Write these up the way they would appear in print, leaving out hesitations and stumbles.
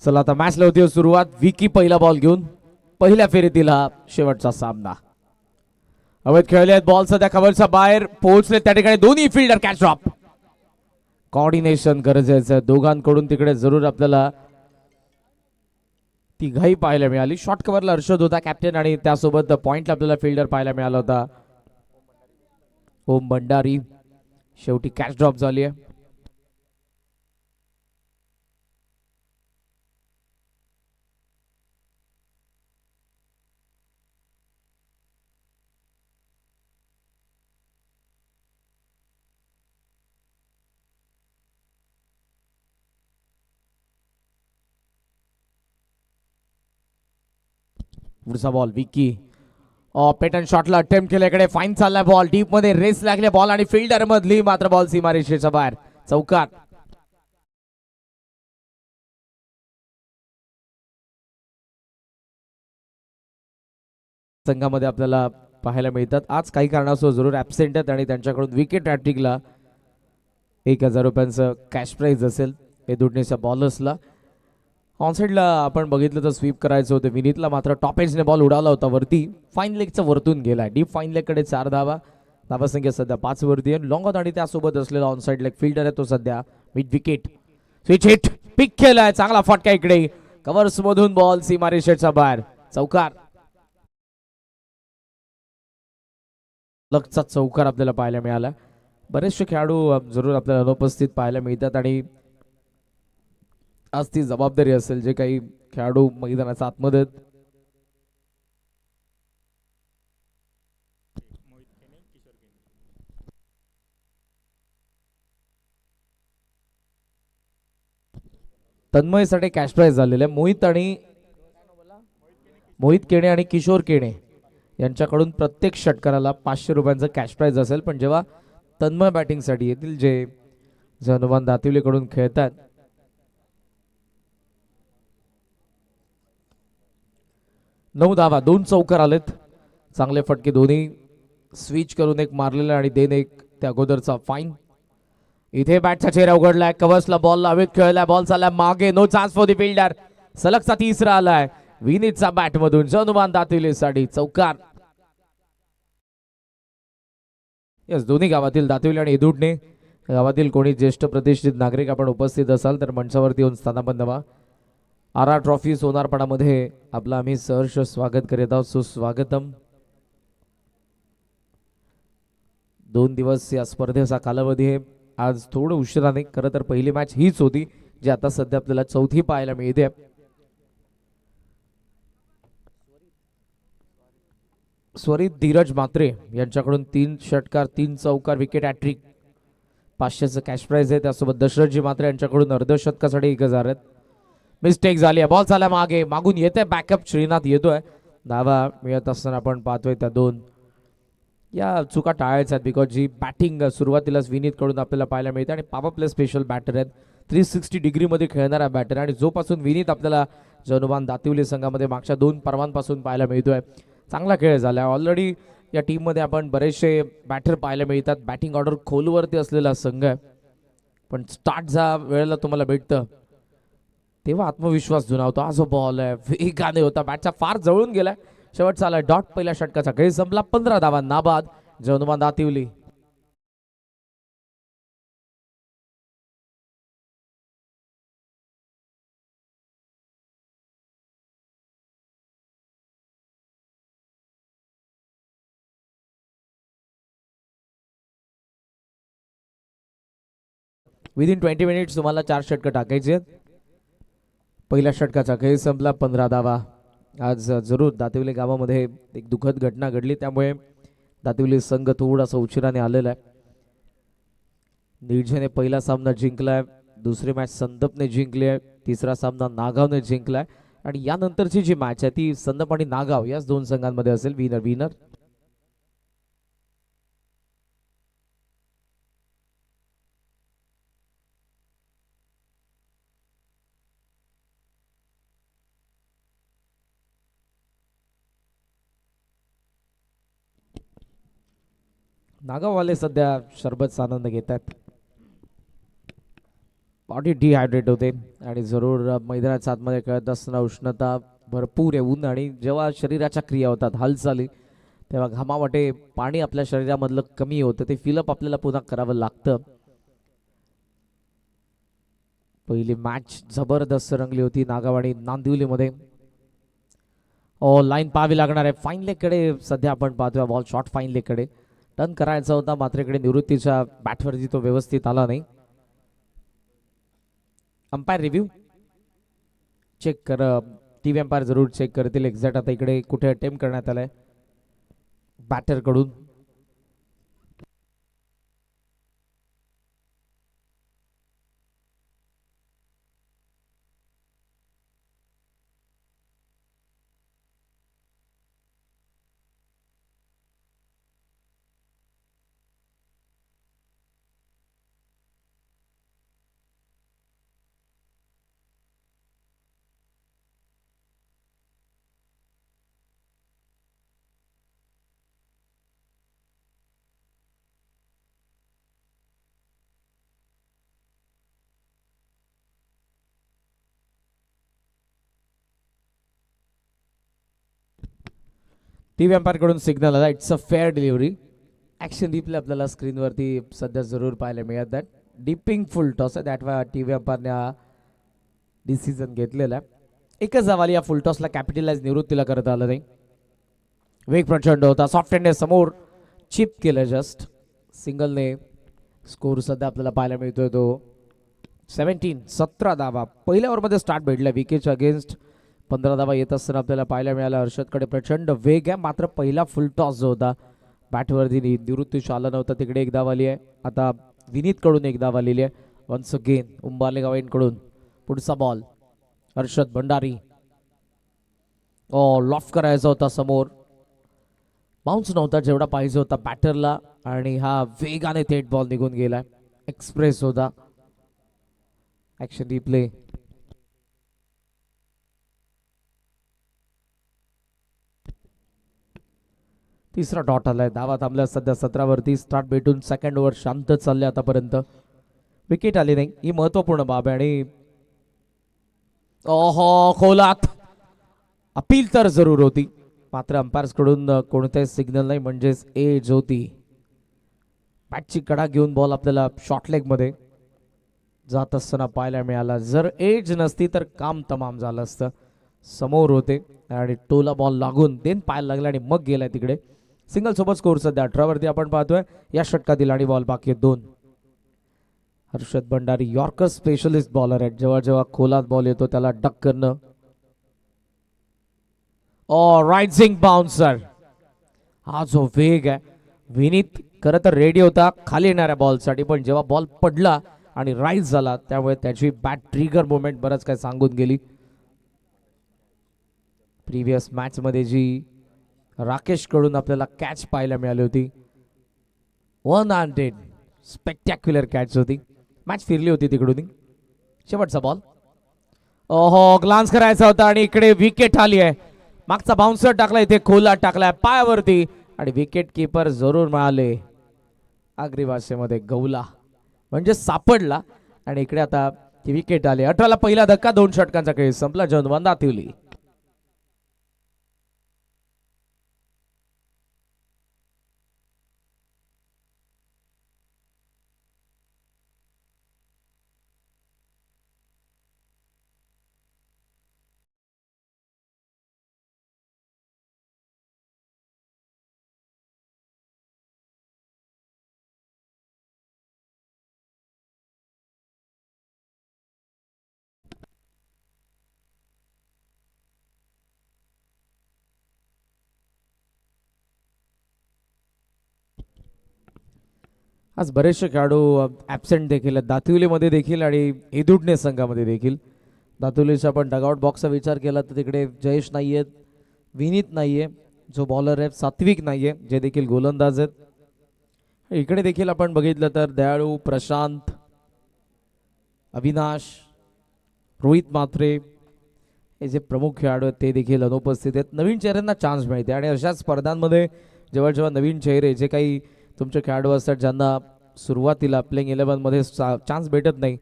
चला आता मॅचला होती सुरुवात. विकी पहिला बॉल घेऊन पहिल्या फेरीतील हा शेवटचा सामना. अवैध खेळले बॉल सध्या कव्हरच्या बाहेर पोहोचले. त्या ठिकाणी दोन्ही फिल्डर कॅच ड्रॉप. कोऑर्डिनेशन गरजेचं दोघांकडून. तिकडे जरूर आपल्याला तिघाही पाहायला मिळाली. शॉर्ट कव्हरला हर्षद होता कॅप्टन आणि त्यासोबत पॉइंटला आपल्याला फिल्डर पाहायला मिळाला होता ओम भंडारी. शेवटी कॅच ड्रॉप झाली आहे. पुढचा बॉल विकी पॅटर्न शॉटला अटेम्प्ट केला. इकडे फाईन चाललाय बॉल. डीप मध्ये रेस लागले बॉल आणि फिल्डर मधली मात्र बॉल सीमारेषेच्या बाहेर चौकार. संघामध्ये आपल्याला पाहायला मिळतात. आज काही कारणास्तव जरूर ऍबसेंट आहेत आणि त्यांच्याकडून विकेट हॅट्रिकला 1000 रुपयांचं कॅश प्राइज असेल हे दुडणेच्या बॉलर्सला. ऑनसाइडला आपण बघितलं तर स्वीप करायचं होतं. विनीतला मात्र टॉप एजने बॉल उडाला होता वरती. फाईन लेगचा वरतून गेलाय. डीप फाईन लेगकडे 4 धावा. धावासंख्या सध्या 5 वरती आहे. लॉंग ऑन आणि त्यासोबत असलेला ऑनसाइड लेग फिल्डर आहे तो सध्या मिड विकेट. स्विच हिट पिक केलाय. चांगला फटका इकडे कव्हर्स मधून बॉल सीमारेषेच्या बाहेर चौकार. लगचा चौकार आपल्याला पाहायला मिळाला. बरेचसे खेळाडू जरूर आपल्याला अनुपस्थित पाहायला मिळतात आणि आज ती जबाबदारी असेल जे काही खेळाडू मैदानाच्या आतमध्ये. तन्मयसाठी कॅश प्राइज झालेले मोहित केणे आणि किशोर केणे यांच्याकडून प्रत्येक षटकाराला 500 रुपयांचं कॅश प्राइज असेल. पण जेव्हा तन्मय बॅटिंगसाठी येतील जे हनुमान दातिवलेकडून खेळतात 9 धावा 2 चौकार आलेत. चांगले फटके दोन्ही स्विच करून एक मारलेला आणि देन एक त्या अगोदरचा फाईन. इथे बॅटचा चेहरा उघडलाय. कव्हर्सला बॉल हवेत खेळलाय. बॉल चाललाय मागे. No chance for the fielder. सलगचा तिसरा आलाय विनीतचा बॅट मधून. हनुमान दातिवलेसाठी चौकार. यस दोन्ही गावातील दातिवले आणि एदुडणे गावातील कोणी ज्येष्ठ प्रतिष्ठित नागरिक आपण उपस्थित असाल तर मंचावरती येऊन स्थानापन्न व्हा. आरा ट्रॉफी सोनारपाडामध्ये आपलं आम्ही सहर्ष स्वागत करीत आहोत. सुस्वागतम. 2 दिवस या स्पर्धेचा कालावधी आहे. आज थोडं उशिराने. खरं तर पहिली मॅच हीच होती जी आता सध्या आपल्याला चौथी पाहायला मिळते. स्वरित धीरज मात्रे यांच्याकडून 3 षटकार 3 चौकार विकेट हॅट्रिक 500चं कॅश प्राइज आहे. त्यासोबत दशरथजी मात्रे यांच्याकडून अर्धशतकासाठी 1000 आहेत. मिस्टेक झाली आहे. बॉल झाला मागे. मागून येते बॅकअप. श्रीनाथ येतोय. धावा मिळत असताना आपण पाहतोय त्या 2 या चुका टाळायच्या आहेत. बिकॉज जी बॅटिंग सुरुवातीलाच विनीतकडून आपल्याला पाहायला मिळते आणि पॉवर प्ले स्पेशल बॅटर आहेत. 360 डिग्रीमध्ये खेळणारा बॅटर आणि जोपासून विनीत आपल्याला हनुमान दातिवले संघामध्ये मागच्या 2 पर्वांपासून पाहायला मिळतोय. चांगला खेळ झाला. ऑलरेडी या टीममध्ये आपण बरेचसे बॅटर पाहायला मिळतात. बॅटिंग ऑर्डर खोलवरती असलेला संघ आहे. पण स्टार्टचा वेळेला तुम्हाला भेटतं तेव्हा आत्मविश्वास जुनावतो. हा जो बॉल आहे वेगाने होता. बॅटचा फार जवळून गेलाय. शेवटचा आलाय डॉट. पहिल्या षटकाचा खेळ संपला. 15 धावा नाबाद हनुमान दातिवली. विदिन 20 मिनिट्स तुम्हाला 4 षटकं टाकायचे आहेत. पहिल्या षटकाचा खेळ संपला. 15 धावा. आज जरूर दातिवले गावामध्ये एक दुःखद घटना घडली त्यामुळे दातिवली संघ थोडासा उशिराने आलेला आहे. निर्झेने पहिला सामना जिंकलाय. दुसरी मॅच संदपने जिंकली आहे. तिसरा सामना नागावने जिंकलाय आणि यानंतरची जी मॅच आहे ती संदप आणि नागाव याच 2 संघांमध्ये असेल. Winner winner. नागाववाले सध्या शरबत आनंद घेतात. बॉडी डिहायड्रेट होते आणि जरूर मैदानाच्या आतमध्ये खेळत असताना उष्णता भरपूर येऊन आणि जेव्हा शरीराच्या क्रिया होतात हालचाली तेव्हा घामावाटे पाणी आपल्या शरीरामधलं कमी होतं ते फिलअप आपल्याला पुन्हा करावं लागतं. पहिली मॅच जबरदस्त रंगली होती नागावाडी नांदिवलीमध्ये. लाईन पाहावी लागणार आहे फाईन लेगकडे. सध्या आपण पाहतोय बॉल शॉर्ट फाईन लेगकडे टर्न करायचा होता मात्र इकडे निवृत्तीच्या बॅटवरती तो व्यवस्थित आला नाही. अंपायर रिव्ह्यू चेक कर. टीव्ही अंपायर जरूर चेक करतील एक्झॅक्ट आता इकडे कुठे अटेम्प्ट करण्यात आलाय बॅटर कडून. टीव्ही अंपायर कडून सिग्नल आला it's a fair delivery. Action replay आपल्याला स्क्रीनवरती सध्या जरूर पाहायला मिळत आहे. डिपिंग फुल टॉस आहे दॅट वा टीव्ही अंपायरने हा डिसिजन घेतलेला आहे. एकच जावाली या फुल टॉसला कॅपिटलाइज निवृत्तीला करता आलं नाही. वेग प्रचंड होता सॉफ्ट हँडने समोर चिप केलं जस्ट सिंगलने. स्कोर सध्या आपल्याला पाहायला मिळतोय तो 17 धावा पहिल्या ओव्हरमध्ये स्टार्ट भेटला विकेटच्या अगेन्स्ट. 15 धावा येत असताना आपल्याला पाहायला मिळाला. हर्षदकडे प्रचंड वेग आहे मात्र पहिला फुल टॉस जो होता बॅटवरती निवृत्तीश आला नव्हता तिकडे एक धाव आली आहे. आता विनीत कडून एक धाव आलेली आहे. वन्स अगेन उंबारले गावांकडून पुढचा बॉल हर्षद भंडारी. लॉफ्ट करायचा होता समोर बाउन्स नव्हता जेवढा पाहिजे होता बॅटरला आणि हा वेगाने थेट बॉल निघून गेलाय. एक्सप्रेस होता. ऍक्शन रिप्ले तिसरा डॉट आलाय. धावा थांबल्या सध्या 17 वरती. स्टार्ट भेटून सेकंड ओव्हर शांत चालले आतापर्यंत. विकेट आली नाही ही महत्वपूर्ण बाब आहे आणि खोलात अपील तर जरूर होती मात्र अंपायर्स कडून कोणतेही सिग्नल नाही म्हणजेच एज होती. बॅटची कडा घेऊन बॉल आपल्याला शॉर्ट लेग मध्ये जात असताना पाहायला मिळाला. जर एज नसती तर काम तमाम झालं असतं. समोर होते आणि टोला बॉल लागून देन पाहायला लागला आणि मग गेलाय तिकडे. सिंगल सोबत स्कोर सध्या 18 वरती आपण पाहतोय या षटकातील आणि बॉल बाकी 2. Harshad Bhandari yorker specialist bowler आहेत. जेव्हा जेव्हा खोलात बॉल येतो त्याला डक करणं. रायझिंग बाउन्सर हा जो वेग आहे विनीत खरं तर रेडी होता खाली येणाऱ्या बॉलसाठी पण जेव्हा बॉल पडला आणि राईज झाला त्यामुळे त्याची बॅट ट्रिगर मोमेंट बरंच काय सांगून गेली. प्रिव्हियस मॅच मध्ये जी राकेश कडून आपल्याला कॅच पाहायला मिळाली होती 100 स्पेक्टॅक्युलर कॅच होती. मॅच फिरली होती तिकडून. शेवटचा बॉल ग्लान्स करायचा होता आणि इकडे विकेट आली आहे. मागचा बाउन्सर टाकला इथे खोला टाकलाय पायावरती आणि विकेट किपर जरूर मिळाले. आगरी भाषेमध्ये गौला म्हणजे सापडला आणि इकडे आता ती विकेट आली. 18 ला पहिला धक्का 2 षटकांचा खेळ संपला. जनवंत दातिवली आज बरेचसे खेळाडू ॲबसेंट देखील आहेत दातिवलीमध्ये देखील आणि एदुडणे संघामध्ये देखील. दातिवलीचा पण डगआउट बॉक्सचा विचार केला तर तिकडे जयेश नाहीयेत विनीत नाहीये जो बॉलर आहे सात्विक नाहीये जे देखील गोलंदाज आहेत. इकडे देखील आपण बघितलं तर दयाळू प्रशांत अविनाश रोहित मात्रे हे जे प्रमुख खेळाडू आहेत ते देखील अनुपस्थित आहेत. नवीन चेहऱ्यांना चान्स मिळते आणि अशा स्पर्धांमध्ये जेव्हा जेव्हा नवीन चेहरे जे काही तुमचे खेळाडू असतात ज्यांना सुरुवातीला प्लेइंग 11 मध्ये चान्स भेटत नाही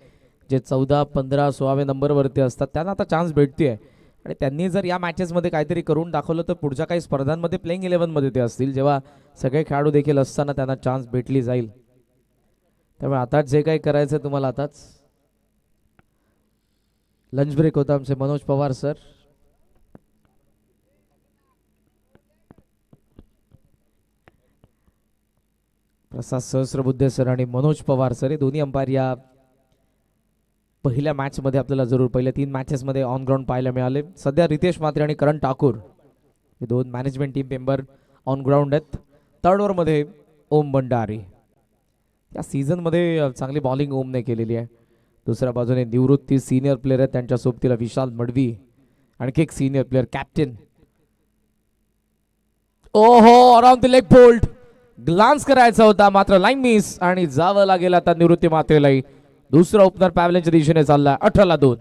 जे 14, 15, 16व्या नंबरवरती असतात त्यांना आता चान्स भेटते आणि त्यांनी जर या मॅचेसमध्ये काहीतरी करून दाखवलं तर पुढच्या काही स्पर्धांमध्ये प्लेइंग 11मध्ये ते असतील, जेव्हा सगळे खेळाडू देखील असताना त्यांना चान्स भेटली जाईल. त्यामुळे आताच जे काही करायचं तुम्हाला आताच. लंच ब्रेक होता आमचे मनोज पवार सर. प्रसाद सहस्रबुद्धे सर आणि मनोज पवार सर हे दोन्ही अंपायर या पहिल्या मॅचमध्ये आपल्याला जरूर पहिल्या 3 मॅचेसमध्ये ऑन ग्राउंड पाहायला मिळाले. सध्या रितेश म्हात्रे आणि करण ठाकूर हे 2 management team member on ground आहेत. थर्ड ओव्हरमध्ये ओम भंडारी. या सीझनमध्ये चांगली बॉलिंग ओमने केलेली आहे. दुसऱ्या बाजूने निवृत्ती सिनियर प्लेयर आहेत, त्यांच्या सोबतीला विशाल मडवी आणखी एक सिनियर प्लेयर कॅप्टन. ओहो, around the leg bolt glance करायचा होता मात्र लाईन मिस आणि जावं लागेल आता निवृत्ती मात्रेलाही. दुसरा ओपनर पॅव्हलियनच्या दिशेने चालला. 18-2.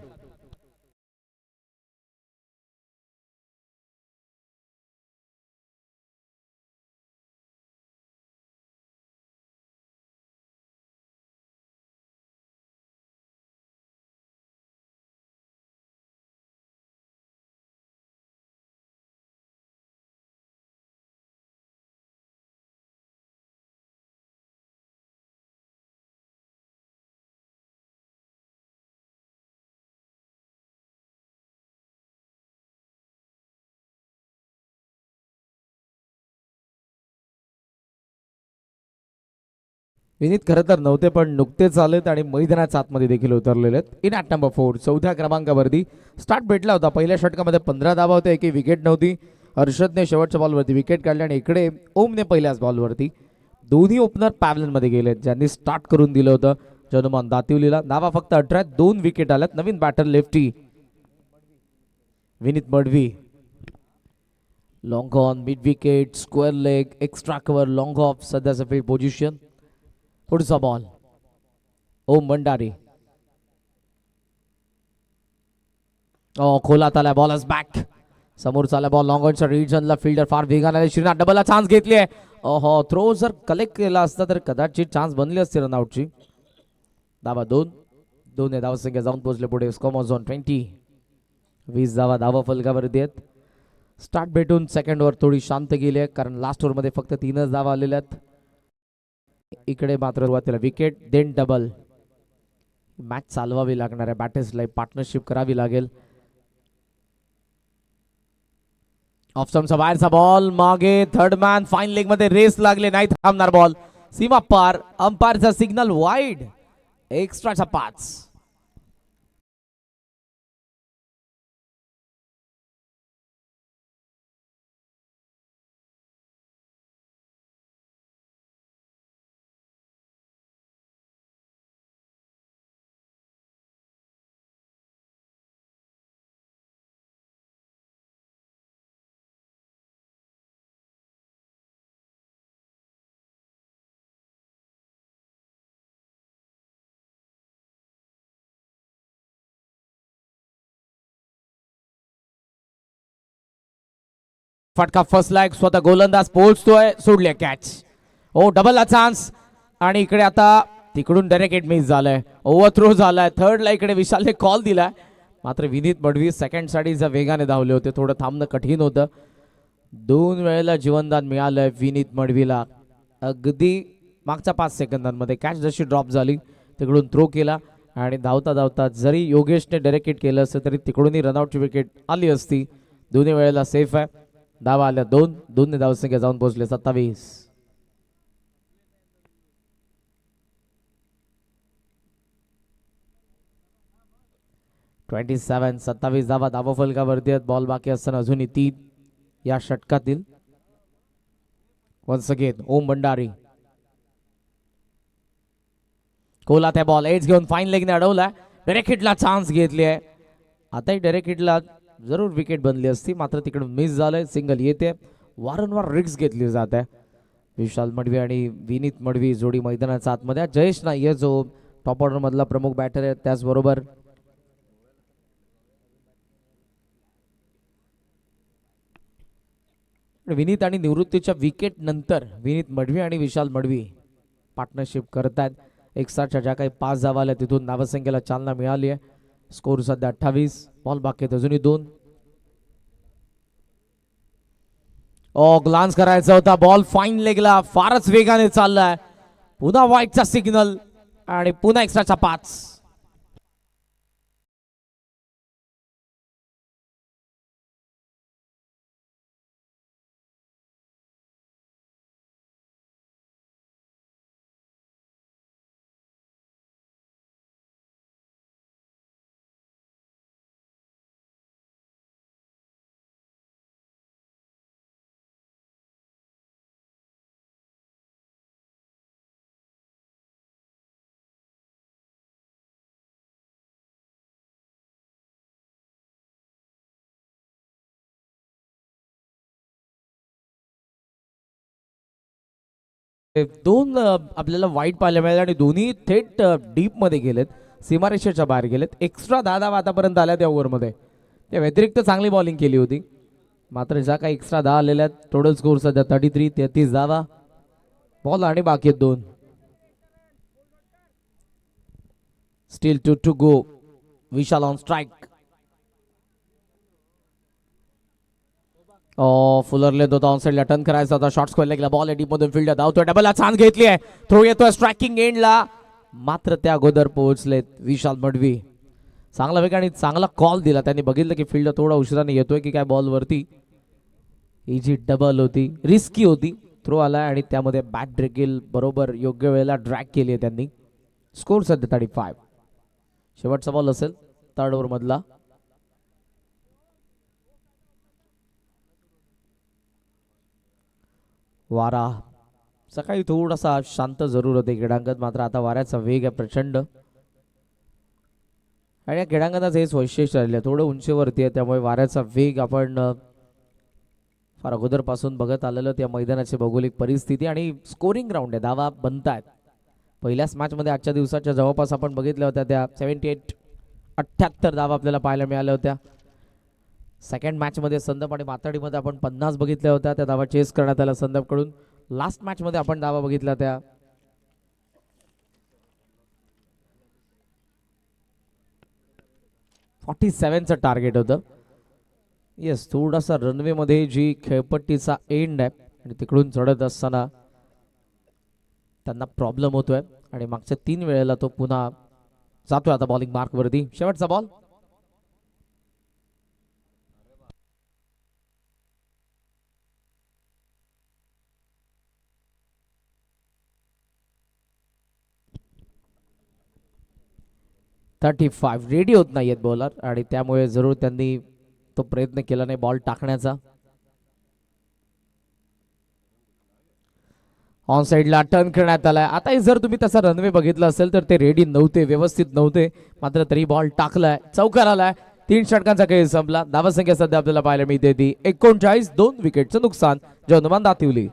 विनीत खरं तर नव्हते पण नुकतेच आलेत आणि मैदानाच्या आतमध्ये देखील उतरलेले आहेत. इन ॲट नंबर 4 चौथ्या क्रमांकावरती स्टार्ट भेटला होता. पहिल्या षटकामध्ये 15 धावा होत्या, एकही विकेट नव्हती. हर्षदने शेवटच्या बॉलवरती विकेट काढली आणि इकडे ओमने पहिल्याच बॉलवरती. दोन्ही ओपनर पॅव्हलियनमध्ये गेलेत ज्यांनी स्टार्ट करून दिलं होतं जनुमान दातिवलीला. धावा फक्त 18, 2 विकेट आल्यात. नवीन batter lefty Vineet Madvi. Long on, mid wicket, square leg, extra cover, long off सध्याचं फील्ड पोझिशन. पुढचा बॉल ओम भंडारी. खोलात आला, बॉल बॅक. समोर चालला बॉल लॉंग ऑनच्या रिजनला. फिल्डर फार वेगाने श्रीनाथ डबलला चान्स घेतली आहे. ओहो, थ्रो जर कलेक्ट केला असता तर कदाचित चान्स बनली असती रनआउटची. धावा 2 धावसंख्या जाऊन पोहोचले पुढे. स्कोमॉझॉन 20. 20 धावा फलकावरती आहेत. स्टार्ट भेटून सेकंड ओव्हर थोडी शांत गेली आहे कारण लास्ट ओव्हरमध्ये फक्त 3च धावा आलेल्या आहेत. इकडे मात्र सुरुवातीला विकेट देन डबल. मॅच चालवावी लागणार आहे. बॅटर्सला पार्टनरशिप करावी लागेल. ऑफ स्टंपचा बाहेरचा बॉल मागे. थर्ड मॅन फाईन लेग मध्ये रेस लागले, नाही थांबणार बॉल. सीमा पार. अंपायरचा सिग्नल वाईड. एक्स्ट्राचा 5. फटका फसलाय. स्वतः गोलंदाज पोहोचतोय. सोडले कॅच. ओ, डबलला चान्स आणि इकडे आता तिकडून डायरेक्ट हिट मिस झालाय. ओव्हर थ्रो झालाय. थर्डला इकडे विशालने कॉल दिलाय मात्र विनीत मडवी सेकंड साठी वेगाने धावले होते. थोडं थांबणं कठीण होतं. 2 वेळेला जीवनदान मिळालंय विनीत मडवीला. अगदी मागच्या 5 सेकंदांमध्ये कॅच जशी ड्रॉप झाली तिकडून थ्रो केला आणि धावता धावता जरी योगेशने डायरेक्ट हिट केलं असतं तरी तिकडूनही रनआउटची विकेट आली असती. दोन्ही वेळेला सेफ आहे. धावा आल्या 2 धावसंख्या जाऊन पोहोचले 27. ट्वेंटी 27 धावा धावा फलकावरती आहेत. बॉल बाकी असताना अजूनही 3 या षटकातील. वन्स अगेन ओम भंडारी. कोला त्या बॉल एज घेऊन फाईन लेगने अडवला. डायरेक्ट हिटला चान्स घेतली आहे. आताही डायरेक्ट हिटला जरूर विकेट बनली असती मात्र तिकडून मिस झालंय. सिंगल येते. वारंवार रिक्स घेतली जात आहे. विशाल मडवी आणि विनीत मडवी जोडी मैदानाच्या आतमध्ये. जयेश नाईये जो टॉप ऑर्डर मधला प्रमुख बॅटर आहे, त्याचबरोबर विनीत आणि निवृत्तीच्या विकेट नंतर विनीत मडवी आणि विशाल मडवी पार्टनरशिप करतात. एक्स्ट्राच्या ज्या काही 5 धावा आल्या तिथून धावसंख्येला चालना मिळाली आहे. स्कोर सध्या 28. बॉल बाकी आहेत अजूनही 2. ग्लान्स करायचा होता. बॉल फाईन लेगला फारच वेगाने चाललाय. पुन्हा वाईटचा सिग्नल आणि पुन्हा एक्स्ट्राचा 5. दोन आपल्याला वाईट पाहायला मिळाले आणि दोन्ही थेट डीप मध्ये गेलेत. सीमारेषेच्या बाहेर गेलेत. एक्स्ट्रा 10 धावा आतापर्यंत आल्या त्या ओव्हरमध्ये. त्या व्यतिरिक्त चांगली बॉलिंग केली होती. मात्र ज्या काही एक्स्ट्रा 10 आलेल्या आहेत. टोटल स्कोर सध्या 33. 33 धावा. बॉल आणि बाकी आहेत 2. Still 2 to go. Vishal on strike. फुलरले होता ऑन साईडला टर्न करायचा होता. शॉर्ट स्क्वेअरला गेला बॉल डीप मधून फील्डर धावतोय. डबल चान्स घेतली आहे. थ्रो येतोय स्ट्रायकिंग एंडला. मात्र त्या अगोदर पोहोचलेत विशाल मडवी. चांगला वेग आणि चांगला कॉल दिला. त्यांनी बघितलं की फील्डर थोडा उशिराने येतोय की काय बॉल वरती. ही जी डबल होती रिस्की होती. थ्रो आला आणि त्यामध्ये बॅट देखील बरोबर योग्य वेळेला ड्रॅग केली आहे त्यांनी. स्कोर सध्या 35. शेवटचा बॉल असेल 3rd ओव्हर मधला. वारा सकाळी थोडासा शांत जरूर होते क्रीडांगण. मात्र आता वाऱ्याचा वेग आहे प्रचंड. आणि या क्रीडांगणाचं हेच वैशिष्ट्य राहिलं. थोडं उंचीवरती आहे त्यामुळे वाऱ्याचा वेग आपण फार अगोदरपासून बघत आलेलो. त्या मैदानाची भौगोलिक परिस्थिती आणि स्कोरिंग ग्राउंड आहे. धावा बनतायत. पहिल्याच मॅचमध्ये आजच्या दिवसाच्या जवळपास आपण बघितल्या होत्या त्या 78 धावा आपल्याला पाहायला मिळाल्या होत्या. सेकंड मॅचमध्ये संदप आणि माताडीमध्ये आपण 50 बघितल्या होत्या. त्या धावा चेस करण्यात आल्या संदपकडून. लास्ट मॅचमध्ये आपण धावा बघितल्या त्या 47चं टार्गेट होतं. येस थोडासा रनवे मध्ये जी खेळपट्टीचा एंड आहे आणि तिकडून चढत असताना त्यांना प्रॉब्लेम होतोय आणि मागच्या 3 वेळेला तो पुन्हा जातोय आता बॉलिंग मार्क वरती. शेवटचा बॉल. रेडी होत नाहीयेत बॉलर आणि त्यामुळे जरूर त्यांनी तो प्रयत्न केला नाही बॉल टाकण्याचा. ऑन साईडला टर्न करण्यात आलाय. आता जर तुम्ही तसा रनवे बघितला असेल तर ते रेडी नव्हते, व्यवस्थित नव्हते. मात्र तरी बॉल टाकलाय, चौकार आलाय. 3 षटकांचा खेळ संपला. धावसंख्या सध्या आपल्याला पाहायला मिळते ती 39. 2 विकेटचं नुकसान जौनमान दातिवली.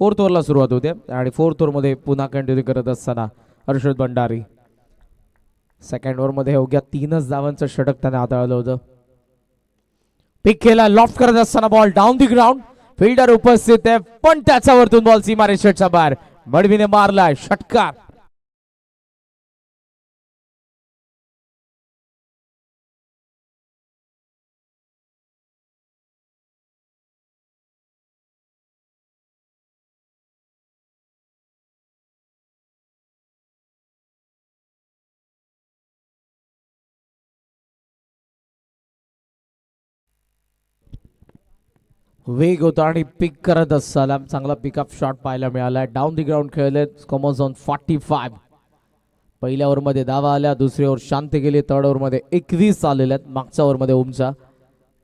फोर्थ ओव्हरला सुरुवात होते आणि फोर्थ ओव्हरमध्ये पुन्हा कंटिन्यू करत असताना हर्षद भंडारी सेकंड ओव्हरमध्ये अवघ्या 3च धावांचं षटक त्याने हाताळलं होतं. पिक केला, लॉफ्ट करत असताना ball down the ground. Fielder उपस्थित आहे पण त्याच्यावरतून बॉल सीमारेषेच्या बाहेर. मडवीने मारलाय षटकार. वेग होता आणि पिक करत असताना चांगला पिकअप शॉट पाहायला मिळाला. डाऊन दी ग्राउंड खेळले. Score zone 45. पहिल्या ओव्हरमध्ये धावा आल्या, दुसरी ओव्हर शांत गेली, थर्ड ओव्हरमध्ये 21 आलेल्या आहेत. मागच्या ओव्हरमध्ये ओमच्या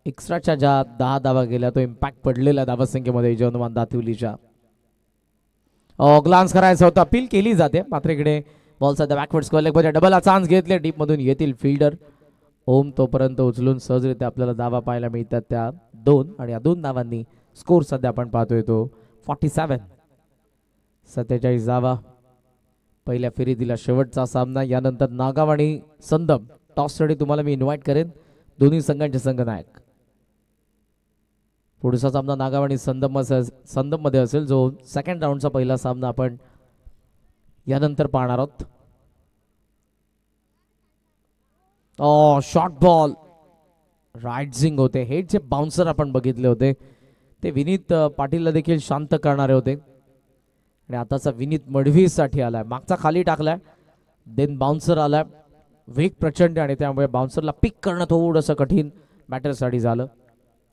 एक्स्ट्राच्या ज्या 10 धावा गेल्या तो इम्पॅक्ट पडलेला धावासंख्येमध्ये जनुमान दातिवलीच्या. ग्लान्स करायचा होता, अपील केली जाते मात्र इकडे बॉल सध्या बॅकवर्ड स्क्वेअर लेगमध्ये डबल चान्स घेतले. डीप मधून येतील फिल्डर ओम तोपर्यंत उचलून सहजरित्या आपल्याला धावा पाहायला मिळतात त्या 2 आणि या 2 धावांनी स्कोर सध्या आपण पाहतोय तो 47. 47 धावा. पहिल्या फेरीतील शेवटचा सामना. यानंतर नागाव आणि संदम टॉससाठी तुम्हाला मी इन्व्हाइट करेन, दोन्ही संघांचे संघनायक. पुढचा सामना नागाव आणि संदम मध्ये असेल, जो सेकंड राऊंडचा पहिला सामना आपण यानंतर पाहणार आहोत. शॉर्ट बॉल राइजिंग होते. हे जे बाउन्सर आपण बघितले होते ते विनीत पाटीलला देखील शांत करणारे होते आणि आताचा विनीत मडवीसाठी आलाय, मागचा खाली टाकलाय, देन बाउन्सर आलाय. वेग प्रचंड आणि त्यामुळे बाउन्सरला पिक करणं थोडंसं कठीण बॅटरसाठी झालं.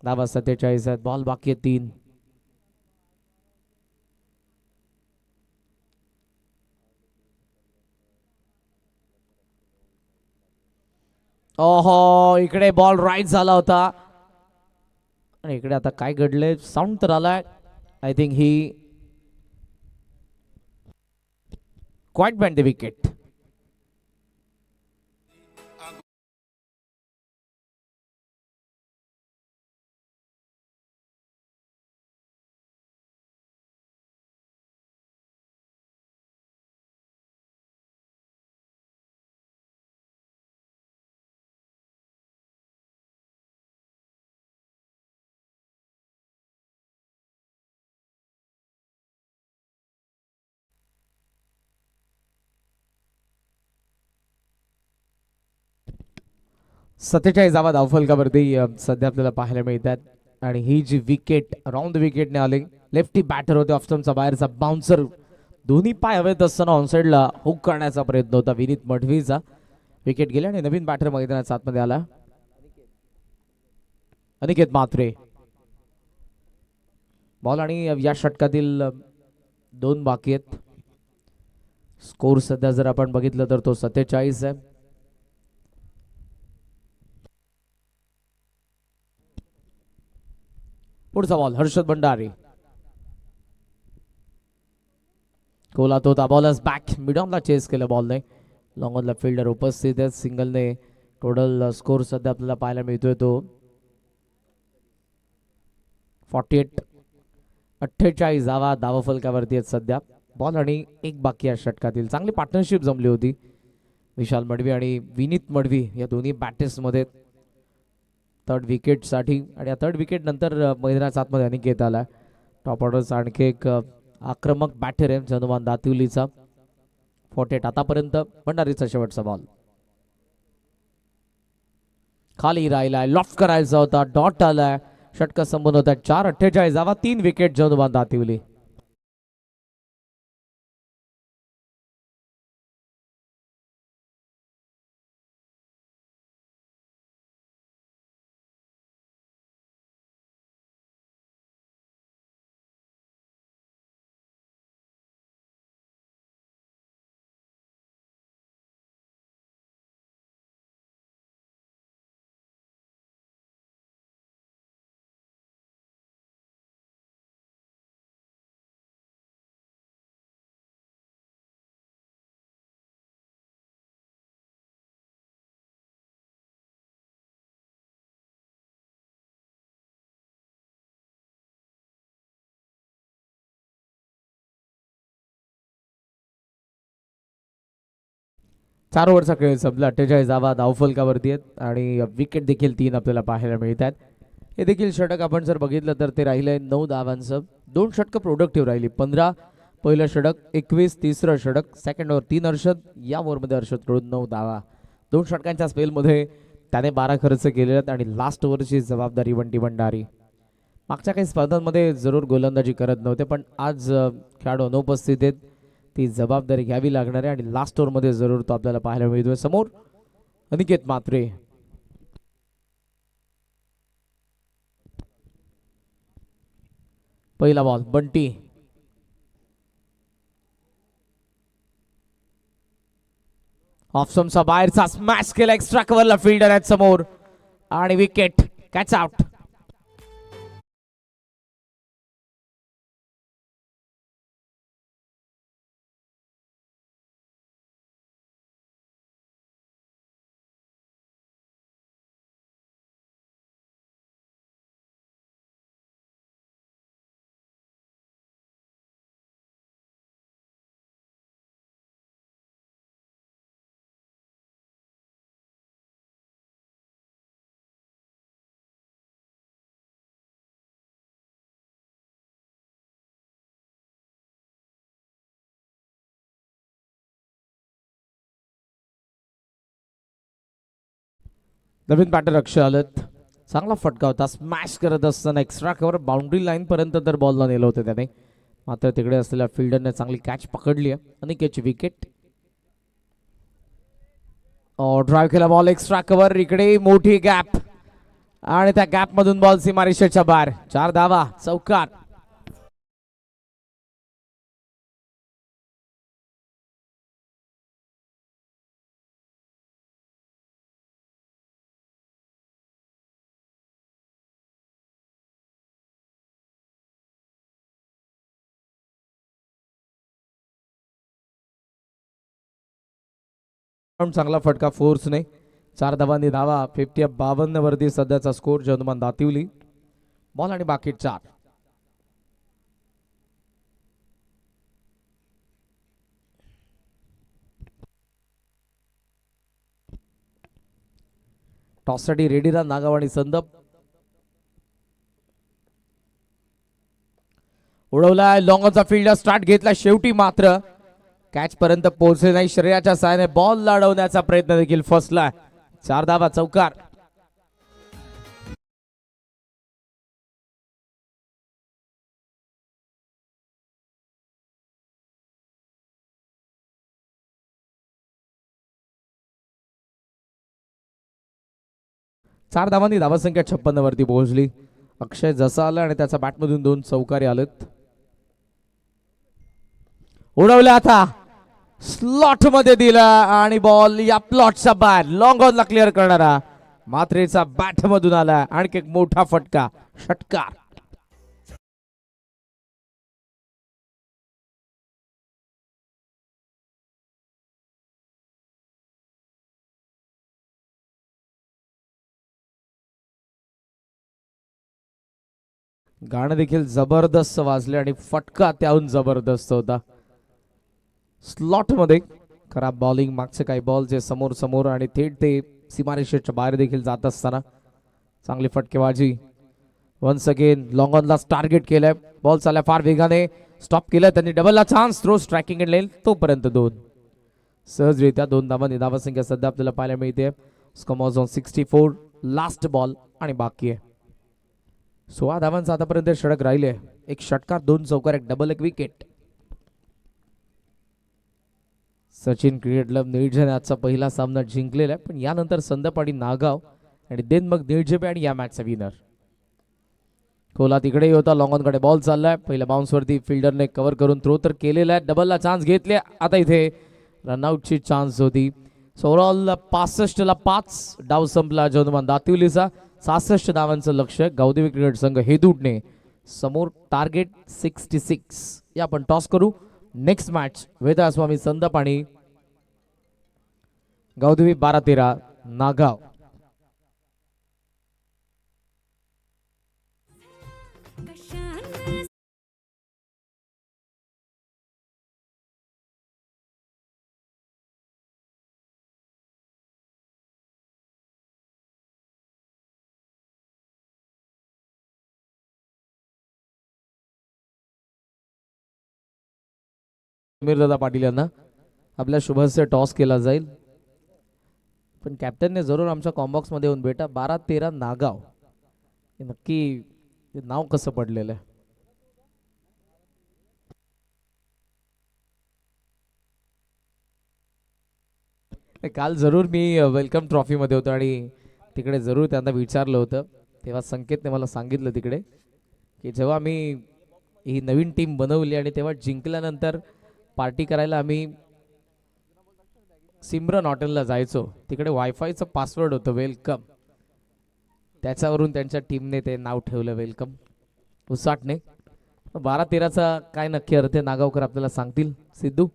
धावा 47 आहेत, बॉल बाकी आहे 3. ओहो, इकडे बॉल राईट झाला होता आणि इकडे आता काय घडले, साऊंड तर आलाय. I think he quite band the wicket. सत्तेचाळीस धावा धावफलकावरती सध्या आपल्याला पाहायला मिळतात आणि ही जी विकेट राऊंड विकेटने आली. लेफ्टी बॅटर होते, ऑफस्टमचा बाहेरचा बाउन्सर, दोन्ही पाय हवेत असताना ऑनसाइडला हुक करण्याचा प्रयत्न होता विनीत मडवीचा. विकेट गेले आणि नवीन बॅटर मैदानात आतमध्ये आला अनिकेत म्हात्रे. बॉल आणि या षटकातील 2 बाकी आहेत. स्कोर सध्या जर आपण बघितलं तर तो 47 आहे. पुढचा बॉल हर्षद भंडारी. कोलात होता, बॉलर्स बॅक मिडॉनला चेस केलं बॉलने. लॉंग ऑनला फिल्डर उपस्थित आहेत. सिंगलने टोटल स्कोर सध्या आपल्याला पाहायला मिळतोय तो 48. 48 धावा धावफलकावरती आहेत सध्या. बॉल आणि 1 बाकी या षटकातील. चांगली पार्टनरशिप जमली होती विशाल मडवी आणि विनीत मडवी या दोन्ही बॅटर्समध्ये थर्ड विकेटसाठी. आणि या थर्ड विकेट नंतर मैदानाच्या आतमध्ये अनिकेत आला. टॉप ऑर्डरचा आणखी एक आक्रमक बॅटर आहे जनुमान दातिवलीचा. 48 आतापर्यंत. भंडारीचा शेवटचा बॉल खाली राहिलाय, लॉफ्ट करायचा होता, डॉट आलाय, षटक संपन्न होता. 4:48 धावा, 3 विकेट जनुमान दातिवली. 4 ओव्हरचा खेळ संपला. 48 धावा धावफलकावरती आहेत आणि विकेट देखील 3 आपल्याला पाहायला मिळतात. हे देखील षटक आपण जर बघितलं तर ते राहिलंय 9 धावांचं. 2 षटकं प्रोडक्टिव्ह राहिली. 15 पहिलं षटक, 21 तिसरं षटक, सेकंड ओव्हर 3 हर्षद, या ओव्हरमध्ये हर्षदकडून 9 धावा. 2 षटकांच्या स्पेलमध्ये त्याने 12 खर्च केलेले आहेत आणि लास्ट ओव्हरची जबाबदारी वंटी भंडारी. मागच्या काही स्पर्धांमध्ये जरूर गोलंदाजी करत नव्हते, पण आज खेळाडू अनुपस्थित आहेत. ती जबाबदारी घ्यावी लागणार आहे आणि लास्ट ओव्हरमध्ये जरूर तो आपल्याला पाहायला मिळतोय. समोर अनिकेत म्हात्रे. पहिला बॉल बंटी. ऑफसमचा बाहेरचा स्मॅश केला. एक्स्ट्रा कव्हरला फिल्डर आहेत समोर आणि विकेट. Catch out. नवीन बॅटर अक्षय आलत. चांगला फटका होता. स्मॅश करत असताना एक्स्ट्रा कव्हर बाउंड्री लाईन पर्यंत तर बॉलला नेलं होतं त्याने, मात्र तिकडे असलेल्या फिल्डरने चांगली कॅच पकडली आहे. अनिकेतची विकेट. ड्राईव्ह केला बॉल. Extra cover. इकडे मोठी गॅप आणि त्या गॅप मधून बॉल सीमारेषेच्या बाहेर. 4 धावा चौकार. चांगला फटका फोर्सने. 4 धावांनी धावा. 52 वरती सध्याचा स्कोर. जनुमान दातिवली. बॉल आणि बाकी 4. टॉससाठी रेडीला नागाव आणि संदप. उडवलाय लॉंगॉनचा फील्डर. स्टार्ट घेतला शेवटी मात्र कॅच पर्यंत पोहोचले नाही. शरीराच्या साहाय्याने बॉल लढवण्याचा प्रयत्न देखील फसला. 4 धावा चौकार. चार धावांनी धावसंख्या 56 वरती पोहोचली. अक्षय जसा आला आणि त्याच्या बॅटमधून 2 चौकारी आलेत. उडवला आता स्लॉट मध्ये दिला आणि बॉल या प्लॉटच्या बाहेर. लॉंग ऑनला क्लिअर करणारा मात्रेचा बॅट मधून आला. आणखी एक मोठा फटका. षटकार. गाणं देखील जबरदस्त वाजले आणि फटका त्याहून जबरदस्त होता. स्लॉट मध्ये खराब बॉलिंग. मागचे काही बॉल जे समोर समोर आणि थेट ते सीमारेषेच्या बाहेर देखील जात असताना चांगली फटकेबाजी. वन्स अगेन लॉंग ऑनला टार्गेट केलंय. बॉल चालला फार वेगाने. स्टॉप केलं त्यांनी. डबलला चान्स. थ्रो स्ट्रायकिंग एंड लेन. तोपर्यंत 2 सहजरित्या 2 धावांनी धावसंख्या सध्या आपल्याला पाहायला मिळते. Score on 64. लास्ट बॉल आणि बाकी आहे 16 धावांचा आतापर्यंत षटक राहिले. एक षटकार, 2 चौकार, एक डबल, एक विकेट. सचिन क्रिकेट क्लब निळजेने आजचा पहिला सामना जिंकलेला आहे, पण यानंतर संदप आणि नागाव आणि देन मग निळजेपे आणि या मॅचचा विनर. कोला तिकडेही होता. लॉंग ऑनकडे बॉल चाललाय. पहिल्या बाउन्सवरती फिल्डरने कव्हर करून थ्रो तर केलेला आहे. डबलला चान्स घेतले. आता इथे रनआउटची चान्स होती. ओव्हरऑल 65 ला 5 डाव संपला जनुमान दातिवलीचा. 66 धावांचं लक्ष्य. गावदेवी क्रिकेट संघ हेदूडने समोर टार्गेट 66. या आपण टॉस करू. नेक्स्ट मॅच वेदास्वामी संदप आणि गावदेवी 12-13 नागाव. दादा पाटील यांना आपल्या शुभस्य टॉस केला जाईल. पण कॅप्टनने जरूर आमच्या कॉम्बॉक्स मध्ये येऊन बेटा 12-13 नागाव हे नक्की नाव कसं पडलेलं आहे. काल जरूर मी वेलकम ट्रॉफी मध्ये होतो आणि तिकडे जरूर त्यांना विचारलं होतं. तेव्हा संकेतने मला सांगितलं तिकडे की जेव्हा मी ही नवीन टीम बनवली आणि तेव्हा जिंकल्यानंतर पार्टी करायला आम्ही सिमरन हॉटेलला जायचो. तिकडे वायफायचं पासवर्ड होतं वेलकम. त्याच्यावरून त्यांच्या टीमने ते नाव ठेवलं वेलकम उसाटने. 12-13चा काय नक्की अर्थ नागावकर आपल्याला सांगतील. सिद्धू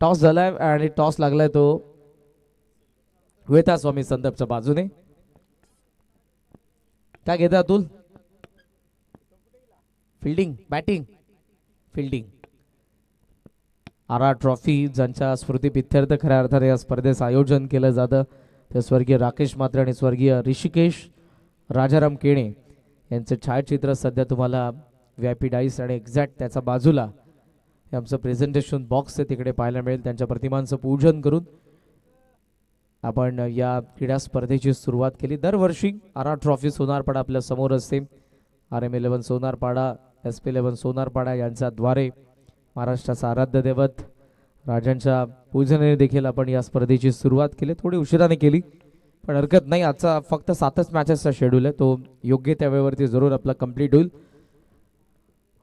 टॉस झालाय आणि टॉस लागलाय तो वेता स्वामी संदर्भच्या बाजूने. काय घेता Atul. Fielding batting fielding. R trophy ज्यांच्या स्मृतीप्रित्यर्थ खऱ्या अर्थाने या स्पर्धेचं आयोजन केलं जातं ते स्वर्गीय राकेश मात्रे आणि स्वर्गीय ऋषिकेश राजाराम केणे यांचे छायाचित्र सध्या तुम्हाला VIP डाईस आणि एक्झॅक्ट त्याच्या बाजूला हे आमचं प्रेझेंटेशन बॉक्स आहे तिकडे पाहायला मिळेल. त्यांच्या प्रतिमांचं पूजन करून आपण या क्रीडा स्पर्धेची सुरुवात केली. दरवर्षी आर ट्रॉफी सोनारपाडा आपल्या समोर असते. RM11 सोनारपाडा SP11 सोनारपाडा यांच्याद्वारे महाराष्ट्राचा आराध्य दैवत राजांच्या पूजनाने देखील आपण या स्पर्धेची सुरुवात केली. थोडी उशिराने केली पण हरकत नाही. आजचा फक्त 7च मॅचेसचा शेड्यूल आहे. तो योग्य त्या वेळेवरती जरूर आपला कंप्लीट होईल.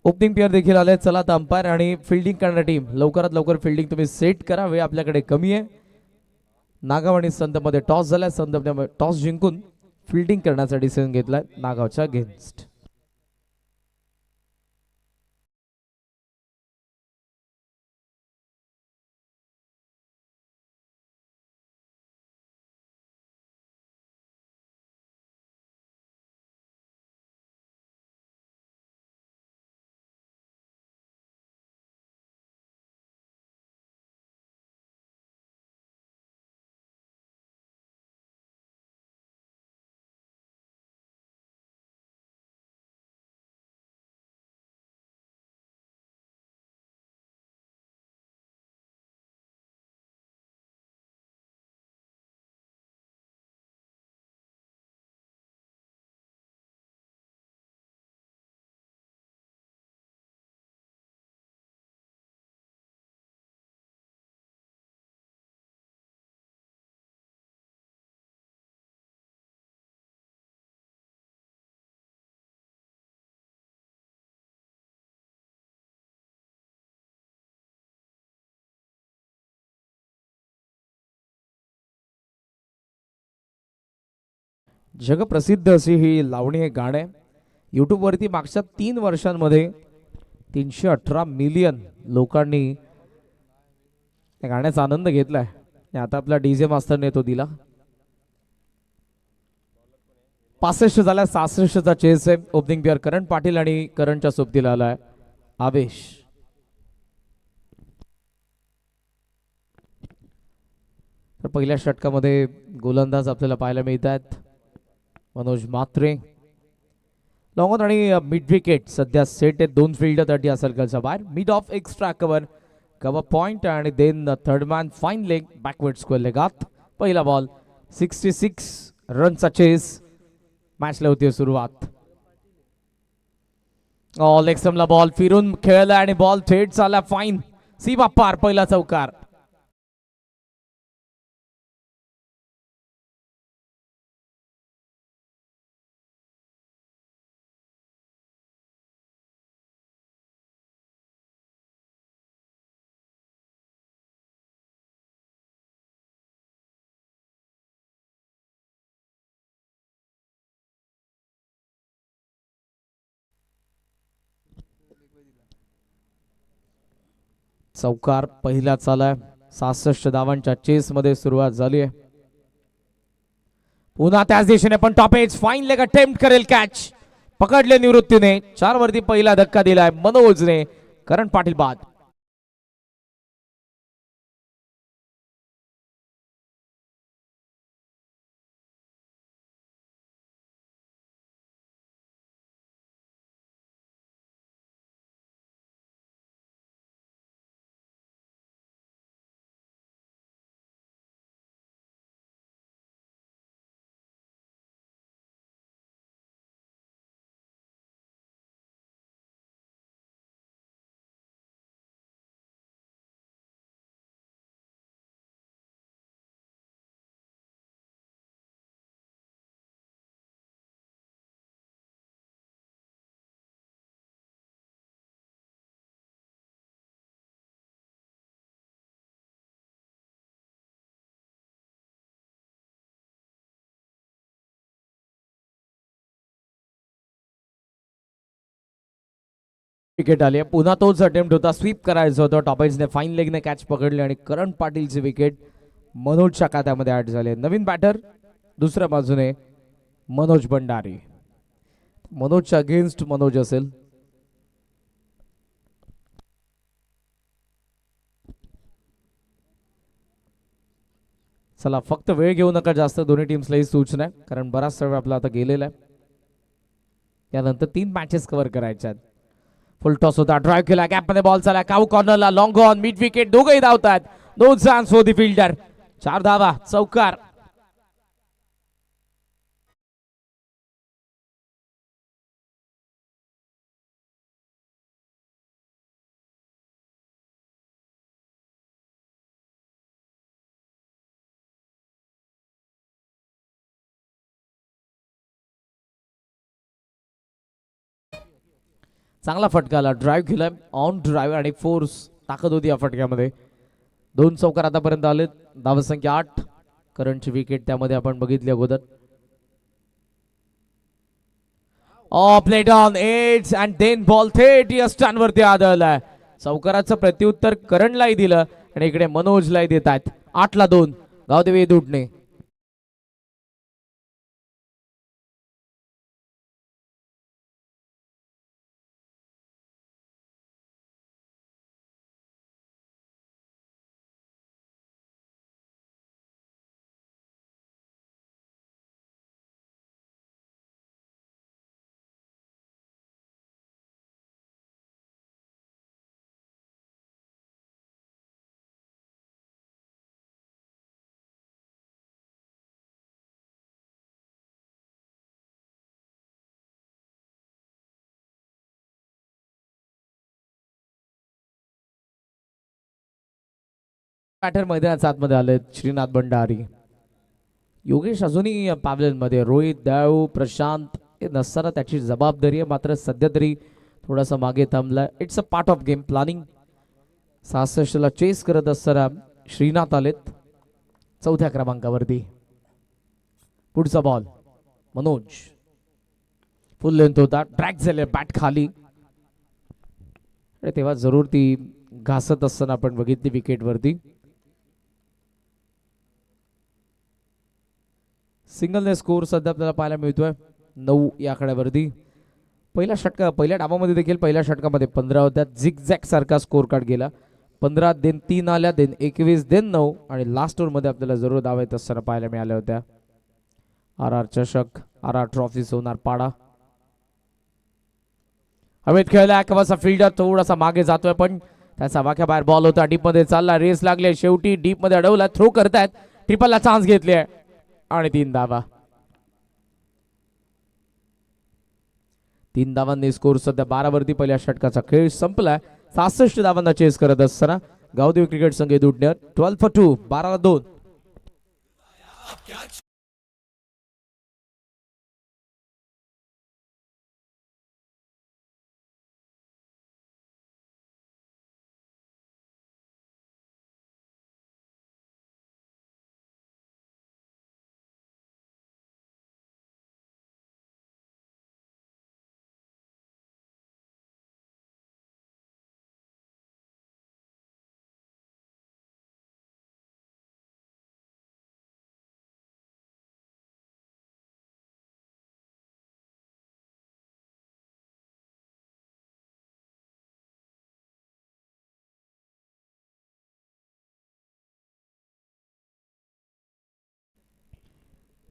ओपनिंग प्लेयर देखील आले. चला आता अंपायर आणि फिल्डिंग करणारी टीम लवकरात लवकर फिल्डिंग तुम्ही सेट करा. वेळ आपल्याकडे कमी आहे. नागाव आणि संदमध्ये टॉस झालाय. संदने टॉस जिंकून फिल्डिंग करण्याचा डिसिजन घेतलाय नागावच्या अगेन्स्ट. जगप्रसिद्ध अशी ही लावणी हे गाणं आहे. यूट्यूबवरती मागच्या 3 वर्षांमध्ये 318 मिलियन लोकांनी या गाण्याचा आनंद घेतलाय. आणि आता आपला DJ मास्तरने तो दिला. 65 झाला. 66चा चेस आहे. ओपनिंग प्लेयर करण पाटील आणि करणच्या सोबतीला आलाय आवेश. तर पहिल्या षटकामध्ये गोलंदाज आपल्याला पाहायला मिळत आहेत. मनोज मात्रे लॉंग ऑन आणि मिड विकेट सध्या सेट आहे. 2 फिल्डर या सर्कलच्या बाहेर. Mid off extra cover point आणि then third man fine leg backward square लेगात. पहिला बॉल 66 रनचा चेस. मॅचला होती सुरुवात. लेग स्टंपला बॉल फिरून खेळला आणि बॉल थेट चालला फाईन सीमा पार. पहिला चौकार. चौकार पहिला चालाय. 66 धावांच्या चेस मध्ये सुरुवात झाली आहे. पुन्हा त्याच दिशेने पण top edge fine leg attempt करेल कॅच. पकडले निवृत्तीने. 4 वरती पहिला धक्का दिलाय मनोजने. करण पाटील बाद. विकेट आली आहे. पुन्हा तोच अटेम्प्ट होता. स्वीप करायचं होतं. टॉपेजने फाईन लेगने कॅच पकडले आणि करण पाटीलचे विकेट मनोजच्या खात्यामध्ये ऍड झाले. नवीन बॅटर दुसऱ्या बाजूने मनोज भंडारी. मनोजच्या अगेन्स्ट मनोज असेल. चला फक्त वेळ घेऊ नका जास्त. दोन्ही टीम्सलाही सूचना आहे कारण बराच वेळ आपला आता गेलेला आहे. यानंतर 3 मॅचेस कव्हर करायच्या आहेत. फुल टॉस होता. ड्राईव्ह केला. गॅप मध्ये बॉल चालला. काऊ कॉर्नरला लॉंग ऑन मिड विकेट. दोघेही धावतात. No chance for the fielder. 4 धावा. चौकार. चांगला फटका आला. ड्राईव्ह केलाय. ऑन ड्राईव्ह आणि फोर्स ताकद होती या फटक्यामध्ये. 2 चौकार आतापर्यंत आलेत. धावसंख्या 8. करंटची विकेट त्यामध्ये आपण बघितली अगोदर. Plate on edge and then ball थेट यष्टांवरती आदळलाय. चौकाराचं प्रत्युत्तर करणलाही दिलं आणि इकडे मनोजलाही देत आहेत. 8-2 गावदेवी दुटणे. बॅटर मैदानाच्या आतमध्ये आले. श्रीनाथ भंडारी. योगेश अजूनही पावलेमध्ये. रोहित देव प्रशांत हे नसताना त्याची जबाबदारी आहे. मात्र सध्या तरी थोडासा मागे थांबलाय. It's a part of game planning. 66 chase करत असताना श्रीनाथ आलेत 4थ्या क्रमांकावरती. पुढचा बॉल मनोज. फुल लेंथ होता. ट्रॅक झाले. बॅट खाली. तेव्हा जरूर ती घासत असताना आपण बघितली विकेटवरती. सिंगलने स्कोर सध्या आपल्याला पाहायला मिळतोय 9 या आकड्यावरती. पहिल्या डावामध्ये देखील पहिल्या षटकामध्ये 15 होत्या. झिगझॅग सारखा स्कोर कार्ड गेला. 15 देन 3 आल्या. देन 21 देन 9 आणि लास्ट ओव्हर मध्ये आपल्याला जरूर धावा येत असताना पाहायला मिळाल्या होत्या. RR चषक RR ट्रॉफी सोनार पाडा. हवेत खेळला. कवासा फिल्डर थोडासा मागे जातोय पण त्याचा वाक्या बाहेर बॉल होता. डीप मध्ये चालला. रेस लागले. शेवटी डीप मध्ये अडवला. थ्रो करतायत. ट्रिपलला चान्स घेतले आणि 3 धावा. 3 धावांनी स्कोर सध्या 12 वरती. पहिल्या षटकाचा खेळ संपलाय. 66 धावांना चेस करत असताना गावदेवी क्रिकेट संघ दुटणे 12 for 2 12-2.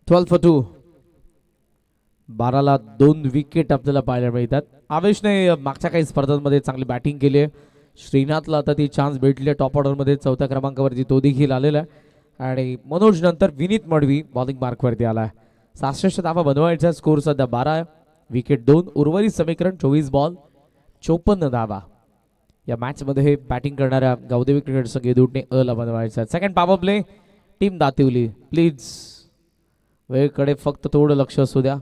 12 for 2. 12ला 2 विकेट आपल्याला पाहायला मिळतात. आवेशने मागच्या काही स्पर्धांमध्ये चांगली बॅटिंग केली आहे. श्रीनाथला आता ती चान्स भेटली आहे टॉप ऑर्डरमध्ये 4थ्या क्रमांकावरती तो देखील आलेला आहे आणि मनोज नंतर विनीत मडवी बॉलिंग मार्कवरती आला आहे. 66 धावा बनवायचा. स्कोर सध्या 12 विकेट 2. उर्वरित समीकरण 24 बॉल 54 धावा. या मॅचमध्ये बॅटिंग करणाऱ्या गावदेवी क्रिकेट संघ येदूटने अला बनवायचा. सेकंड पॉवर प्ले टीम दातिवली. प्लीज वेळेकडे फक्त थोडं लक्ष असू द्या.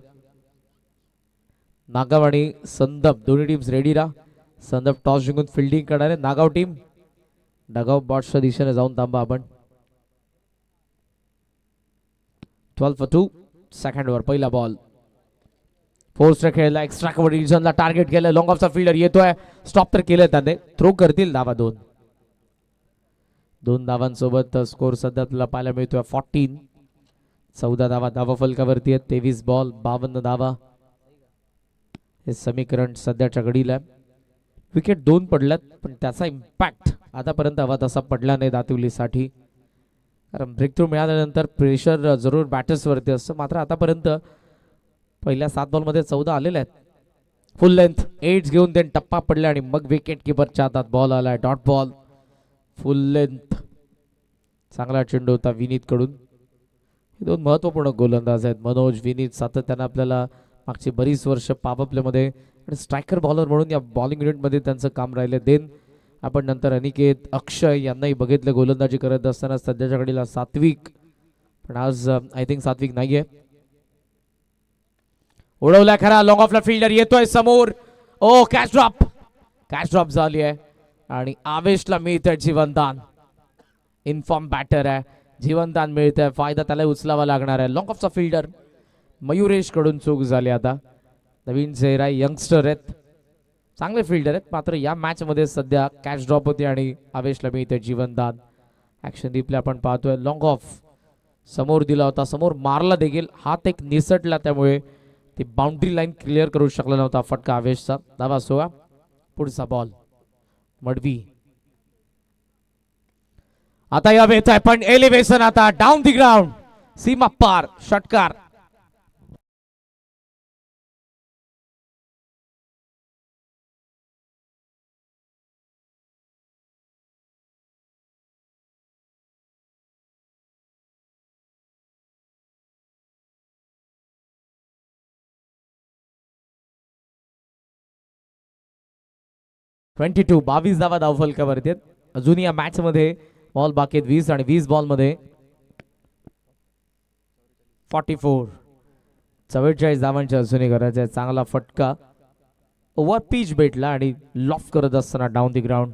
नागाव आणि संदप दोन्ही टीम्स रेडी राहा. संदप टॉस जिंकून फिल्डिंग करणार आहे. नागाव टीम डगाव बॉट्सच्या दिशेने जाऊन थांबा आपण. 12 for 2. सेकंड ओव्हर पहिला बॉल. फोर्स खेळला. एक्स्ट्रा कव्हर रिजनला टार्गेट केलं. लॉंग ऑफचा फील्डर येतोय. स्टॉप तर केलं त्याने. थ्रो करतील धावा 2. 2 धावांसोबत स्कोर सध्या आपल्याला पाहायला मिळतोय 14. 14 धावा धावा फलकावरती आहेत. 23 बॉल 52 धावा. हे समीकरण सध्याच्या घडीला आहे. विकेट 2 पडल्यात पण त्याचा इम्पॅक्ट आतापर्यंत हवा तसा पडला नाही दातिवलीसाठी. कारण ब्रेक थ्रू मिळाल्यानंतर प्रेशर जरूर बॅटर्सवरती असतं. मात्र आतापर्यंत पहिल्या 7 बॉलमध्ये 14 आलेले आहेत. फुल लेंथ एड्स घेऊन त्यांनी टप्पा पडला आणि मग विकेट किपरच्या हातात बॉल आलाय. डॉट बॉल फुल लेंथ. चांगला चेंडू होता विनीत कडून. हे 2 महत्त्वपूर्ण गोलंदाज आहेत. मनोज विनीत सातत्यानं आपल्याला मागची बरीच वर्ष पॉवर प्लेमध्ये आणि स्ट्रायकर बॉलर म्हणून या बॉलिंग युनिटमध्ये त्यांचं काम राहिलं. देन आपण नंतर अनिकेत अक्षय यांनाही बघितलं गोलंदाजी करत असताना. सध्याच्या घडीला सात्विक पण आज आय थिंक सात्विक नाहीये. उडवला खरा. लॉंग ऑफला फील्डर येतोय समोर. ओ कॅच ड्रॉप झाली आहे आणि आवेशला मिळतंय जीवनदान. इन्फॉर्म बॅटर आहे. जीवनदान मिळतंय. फायदा त्याला उचलावा लागणार आहे. लॉंग ऑफचा फील्डर मयुरेश कडून चूक झाली. आता नवीन चेहरा यंगस्टर आहेत. चांगले फिल्डर आहेत. मात्र या मॅच मध्ये सध्या कॅच ड्रॉप होते आणि आवेशला मिळते जीवनदान. ऍक्शन रिप्ले आपण पाहतोय. लॉंग ऑफ समोर दिला होता. समोर मारला देखील. हात एक निसटला त्यामुळे ती बाउंड्री लाईन क्लिअर करू शकला नव्हता फटका आवेशचा. धावा 16. पुढचा बॉल मडवी. आता या वेळेत आहे पण एलिव्हेशन आता डाऊन दी ग्राउंड. सीमा पार षटकार. ट्वेंटी 22 धावा धावफलकावरती आहेत. अजून या मॅच मध्ये बॉल बाकी आहेत 20 आणि 20 बॉल मध्ये 44. 44 धावांच्या अजूनही करायचे. चांगला फटका ओव्हर पिच भेटला आणि लॉफ करत असताना डाऊन दी ग्राउंड.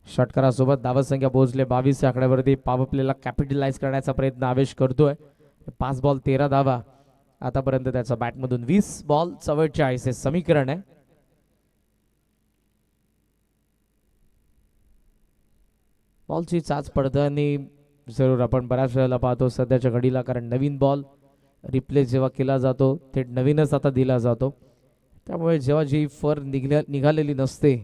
षटकारासोबत धावसंख्या पोहोचले 22 या आकड्यावरती. पॉवर प्लेला कॅपिटलाइज करण्याचा प्रयत्न आवेश करतोय. 5 बॉल 13 धावा आतापर्यंत त्याच्या बॅटमधून. 20 बॉल 44 हे समीकरण आहे. बॉलची चाच पडताना जरूर आपण बऱ्याच वेळेला पाहतो सध्याच्या घडीला. कारण नवीन बॉल रिप्लेस जेव्हा केला जातो थेट नवीनच आता दिला जातो. त्यामुळे जेव्हा जी फर निघालेली नसते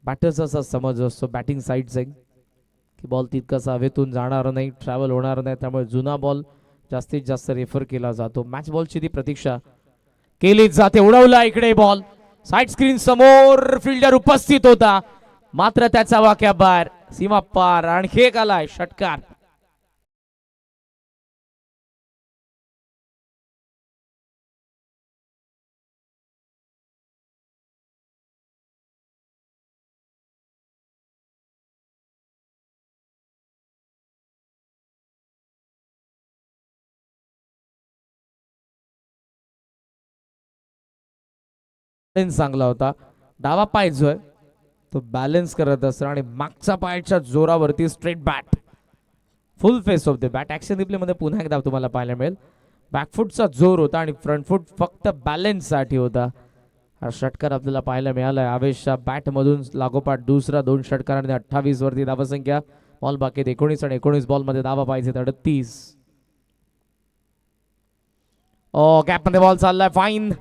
बॅटर्स असा समज असतो बॅटिंग साईडचा की बॉल तितकासा हवेतून जाणार नाही, ट्रॅव्हल होणार नाही. त्यामुळे जुना बॉल जास्तीत जास्त रेफर केला जातो. मॅच बॉलची ती प्रतीक्षा केली जाते. उडवला इकडे बॉल. साईड स्क्रीन समोर फिल्डर उपस्थित होता मात्र त्याचा वाक्या बाहेर. सीमा पार. आणखी एक आलाय षटकार. चांगला होता. डावा पाय जो आहे तो बॅलन्स करत असतो आणि मागच्या पायाच्या जोरावरती straight bat full face of the bat. Action replay मध्ये पुन्हा एकदा तुम्हाला पाहायला मिळेल. बॅकफुटचा जोर होता आणि फ्रंट फुट फक्त बॅलन्स साठी होता. हा षटकार आपल्याला पाहायला मिळालाय. आवेशच्या बॅट मधून लागोपाठ दुसरा 2 षटकारांनी 28 वरती धावसंख्या. बॉल बाकी 19 आणि 19 बॉल मध्ये धावा पाहिजे 38. गॅप मध्ये बॉल चाललाय. फाईन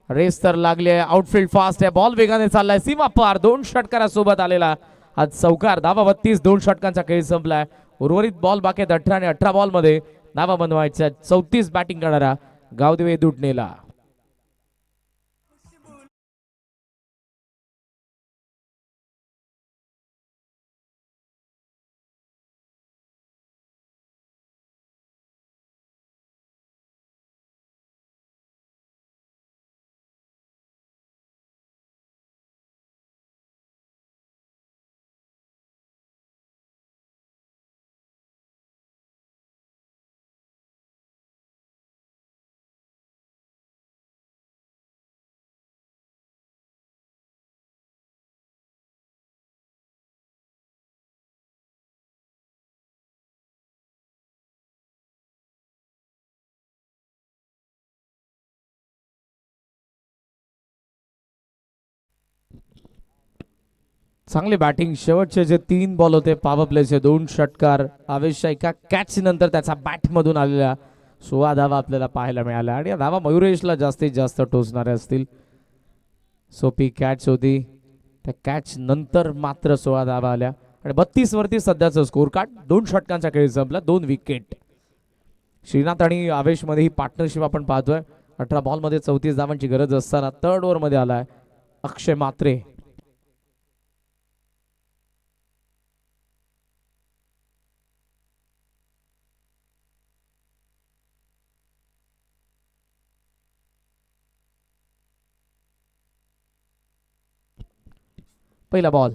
रेस तर लागली आहे. आउटफील्ड फास्ट आहे. बॉल वेगाने चाललाय. सीमा पार. 2 षटकारासोबत आलेला आज चौकार. धावा 32. 2 षटकांचा खेळ संपलाय. उर्वरित बॉल बाकी 18 आणि 18 बॉल मध्ये धावा बनवायच्या. 34 बॅटिंग करणारा गावदेवी दुटणेला. चांगली बॅटिंग. शेवटचे जे 3 बॉल होते पॉवर प्लेचे 2 षटकार. आवेशच्या एका कॅच नंतर त्याचा बॅट मधून आलेल्या 16 धावा आपल्याला पाहायला मिळाल्या आणि या धावा मयुरेशला जास्तीत जास्त टोचणाऱ्या असतील. सोपी कॅच होती. त्या कॅच नंतर मात्र 16 धावा आल्या आणि 32 वरती सध्याचं स्कोर कार्ड. 2 षटकांचा खेळ संपला. 2 विकेट. श्रीनाथ आणि आवेश मध्ये ही पार्टनरशिप आपण पाहतोय. 18 बॉल मध्ये 34 धावांची गरज असताना थर्ड ओव्हर मध्ये आलाय अक्षय म्हात्रे. पहिला बॉल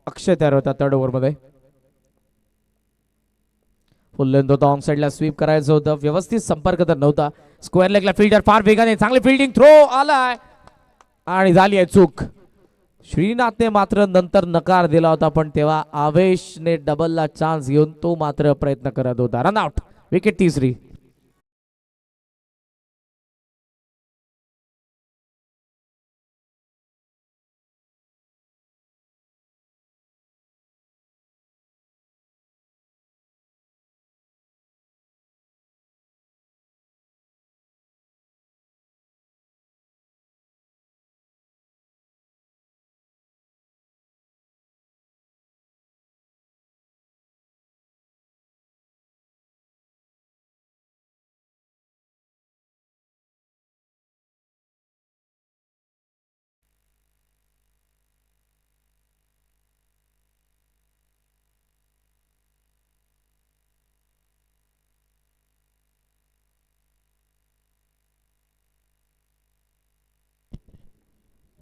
अक्षय तयार होता थर्ड ओव्हर मध्ये. फुल लेंथ होता. ऑन साइडला स्वीप करायचं होतं. व्यवस्थित संपर्क तर नव्हता. स्क्वेअर लेगला फिल्डर फार वेगाने चांगली फिल्डिंग. थ्रो आलाय आणि झाली आहे चूक. श्रीनाथने मात्र नंतर नकार दिला होता पण तेव्हा आवेशने डबलला चान्स घेऊन तो मात्र प्रयत्न करत होता. रनआउट. विकेट तिसरी.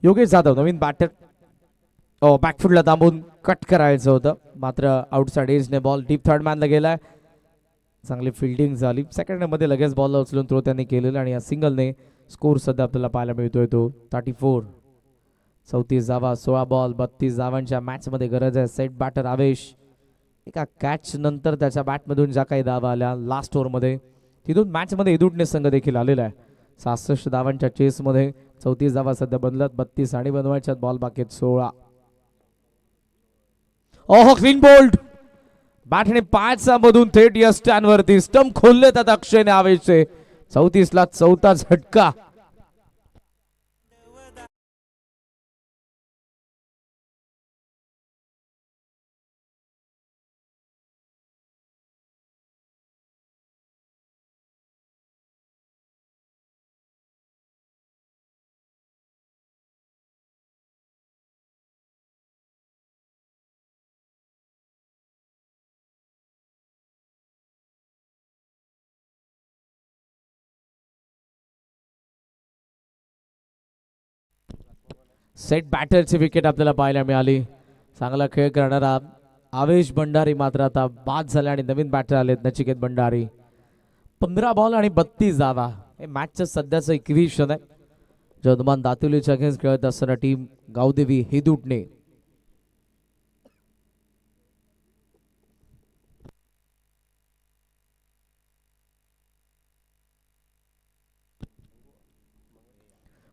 योगेश जाधव नवीन बॅटर. बॅकफुटला थांबून कट करायचं होतं मात्र आउटसाइड एजने बॉल डीप थर्ड मॅनला गेलाय. चांगली फिल्डिंग झाली. सेकंड मध्ये लगेच बॉलला उचलून थ्रो त्यांनी केलेला आणि या सिंगलने स्कोर सध्या आपल्याला पाहायला मिळतोय तो 34. 34 धावा 16 बॉल 32 धावांच्या मॅच मध्ये गरज आहे. सेट बॅटर आवेश. एका कॅच नंतर त्याच्या बॅटमधून ज्या काही धावा आल्या लास्ट ओव्हर मध्ये तिथून मॅच मध्ये इदुटणे संघ देखील आलेला आहे. 66 धावांच्या चेस मध्ये 34 धावा सध्या बदलत. 32 आणि बनवायच्यात. बॉल बाकी 16. ओहो क्लीन बोल्ड. बॅटने पायाचा मधून थेट या स्टँड वरती स्टंप खोलले त्यात अक्षयने आवेशचे. 34 ला चौथा झटका. सेट बॅटरची विकेट आपल्याला पाहायला मिळाली. चांगला खेळ करणारा आवेश भंडारी मात्र आता बाद झाला आणि नवीन बॅटर आलेत नचिकेत भंडारी. 15 बॉल आणि 32 धावा. हे मॅचचं सध्याचं इक्वेशन आहे. जदमान दातुलीच्या अगेन्स्ट खेळत असताना टीम गावदेवी हेदुटणे.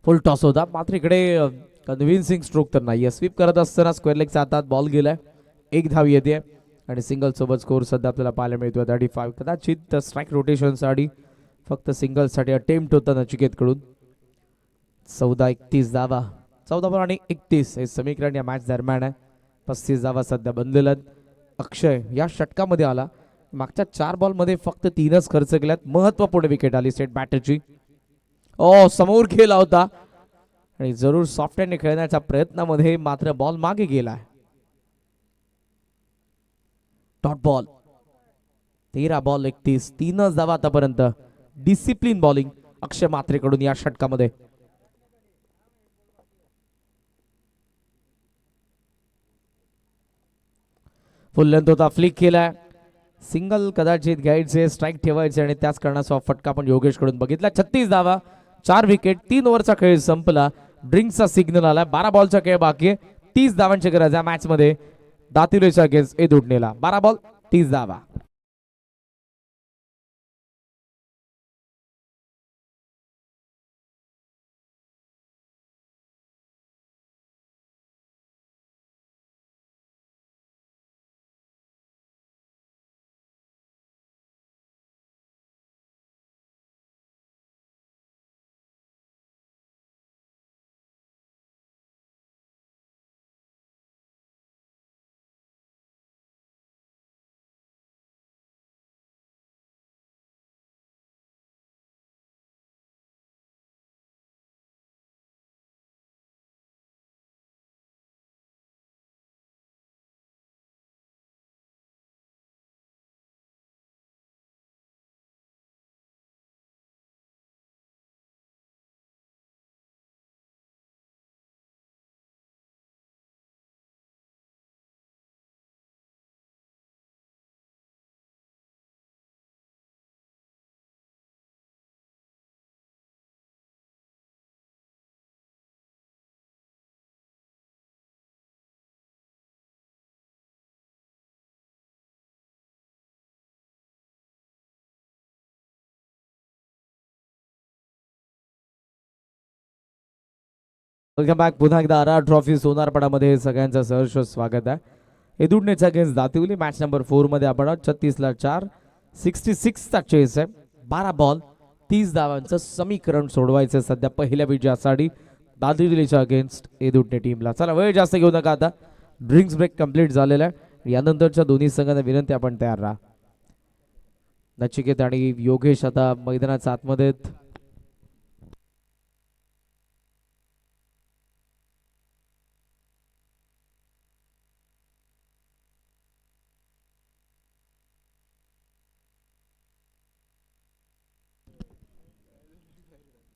फुल टॉस होता मात्र इकडे कन्व्हिन्सिंग स्ट्रोक तर नाही. स्वीप करत असताना स्क्वेअर लेगच्या हातात बॉल गेलाय. 1 धाव येते आणि सिंगल सोबत स्कोर सध्या आपल्याला पाहायला मिळतो 35. कदाचित स्ट्राईक रोटेशनसाठी फक्त सिंगलसाठी अटेम्प्ट होता नचिकेतकडून. 14-31 धावा. 14 बॉल आणि 31 हे समीकरण या मॅच दरम्यान आहे. 35 धावा सध्या बनलेल्या. अक्षय या षटकामध्ये आला. मागच्या 4 बॉलमध्ये फक्त 3च खर्च केल्यात. महत्वपूर्ण विकेट आली स्टेट बॅटरची. समोर खेळला होता आणि जरूर सॉफ्ट हँडने खेळण्याच्या प्रयत्नामध्ये मात्र बॉल मागे गेला. Dot ball. 13 बॉल 31, 3च धावा आतापर्यंत. डिसिप्लिन बॉलिंग अक्षय म्हात्रेकडून या षटकामध्ये. फुल लेंथ होता, फ्लिक केलाय. सिंगल कदाचित घ्यायचे, स्ट्राईक ठेवायचे आणि त्याच कारणाचा फटका पण योगेश कडून बघितला. 36 धावा, 4 विकेट, 3 ओव्हरचा खेळ संपला. ड्रिंक्सचा सिग्नल आला. 12 बॉलचा खेळ बाकी आहे. 30 धावांची गरज आहे मॅच मध्ये. दातिवलीच्या अगेन्स्ट एदुटणेला 12 बॉल 30 धावा. Welcome back. पुन्हा एकदा आर ट्रॉफी सोनारपाडामध्ये सगळ्यांचं सहर्ष स्वागत आहे. एदुटणेचा अगेन्स्ट दातिवली मॅच नंबर 4 मध्ये आपण 36ला 4, 66चा चेस आहे. 12 बॉल 30 धावांचं समीकरण सोडवायचं सध्या पहिल्या विजयासाठी दातिवलीच्या अगेन्स्ट एदुटणे टीमला. चला वेळ जास्त घेऊ नका, आता ड्रिंक्स ब्रेक कंप्लीट झालेला आहे. यानंतरच्या दोन्ही संघांना विनंती आपण तयार राहा. नचिकेत आणि योगेश आता मैदानाच्या आतमध्ये.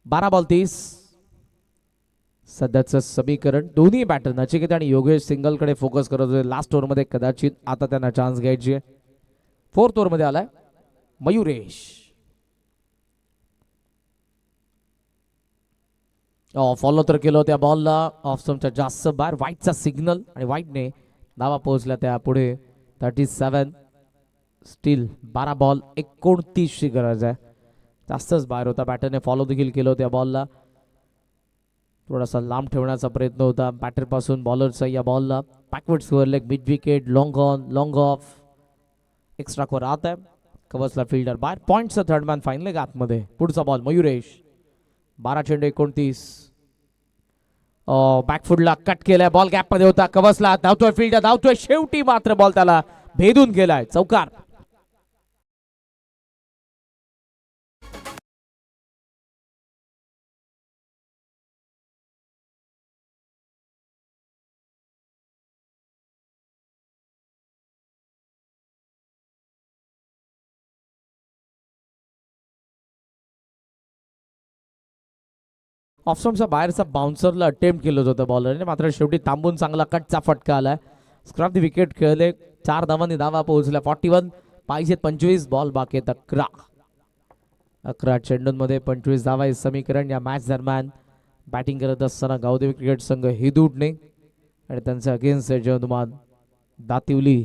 12 बॉल 30 सध्याचं समीकरण. दोन्ही बॅटर नचिकेत आणि योगेश सिंगल कडे फोकस करत होते लास्ट ओव्हर मध्ये. कदाचित आता त्यांना चान्स घ्यायची आहे. 4th ओव्हर मध्ये आलाय मयुरेश. फॉलो तर केलं त्या बॉलला. ऑफ स्टंपच्या जास्त बाहेर. व्हाईटचा सिग्नल आणि व्हाईटने धावा पोहोचल्या त्या पुढे. 37 स्टील. 12 बॉल 29 ची गरज आहे. जास्तच बाहेर होता. बॅटरने फॉलो देखील केलं त्या बॉलला. थोडासा लांब ठेवण्याचा प्रयत्न होता बॅटर पासून बॉलरचा या बॉलला. Backward square leg, mid wicket, long on, long off. Extra cover आत आहे. कव्हर्सला फिल्डर बाहेर. पॉइंटचा थर्ड मॅन फाईन लेग आतमध्ये. पुढचा बॉल मयुरेश. 12 चेंडू 29. बॅकफुटला कट केलाय. बॉल गॅप मध्ये होता. कव्हर्सला धावतोय फिल्डर, धावतोय. शेवटी मात्र बॉल त्याला भेदून गेलाय. चौकार. ऑफस्टंपचा बाहेरचा बाउन्सरला अटेम्प्ट केलं होतं बॉलरने, मात्र शेवटी थांबून चांगला कटचा फटका आलाय. स्क्रॅप द विकेट खेळले. 4 धावांनी धावा पोहोचल्या. 41 पाहिजेत 25. बॉल बाकी आहेत 11 चेंडूंमध्ये 25 धावा हे समीकरण. या मॅच दरम्यान बॅटिंग करत असताना गावदेवी क्रिकेट संघ एदुटणे आणि त्यांचे अगेन्स्ट जयनुमान दातिवली.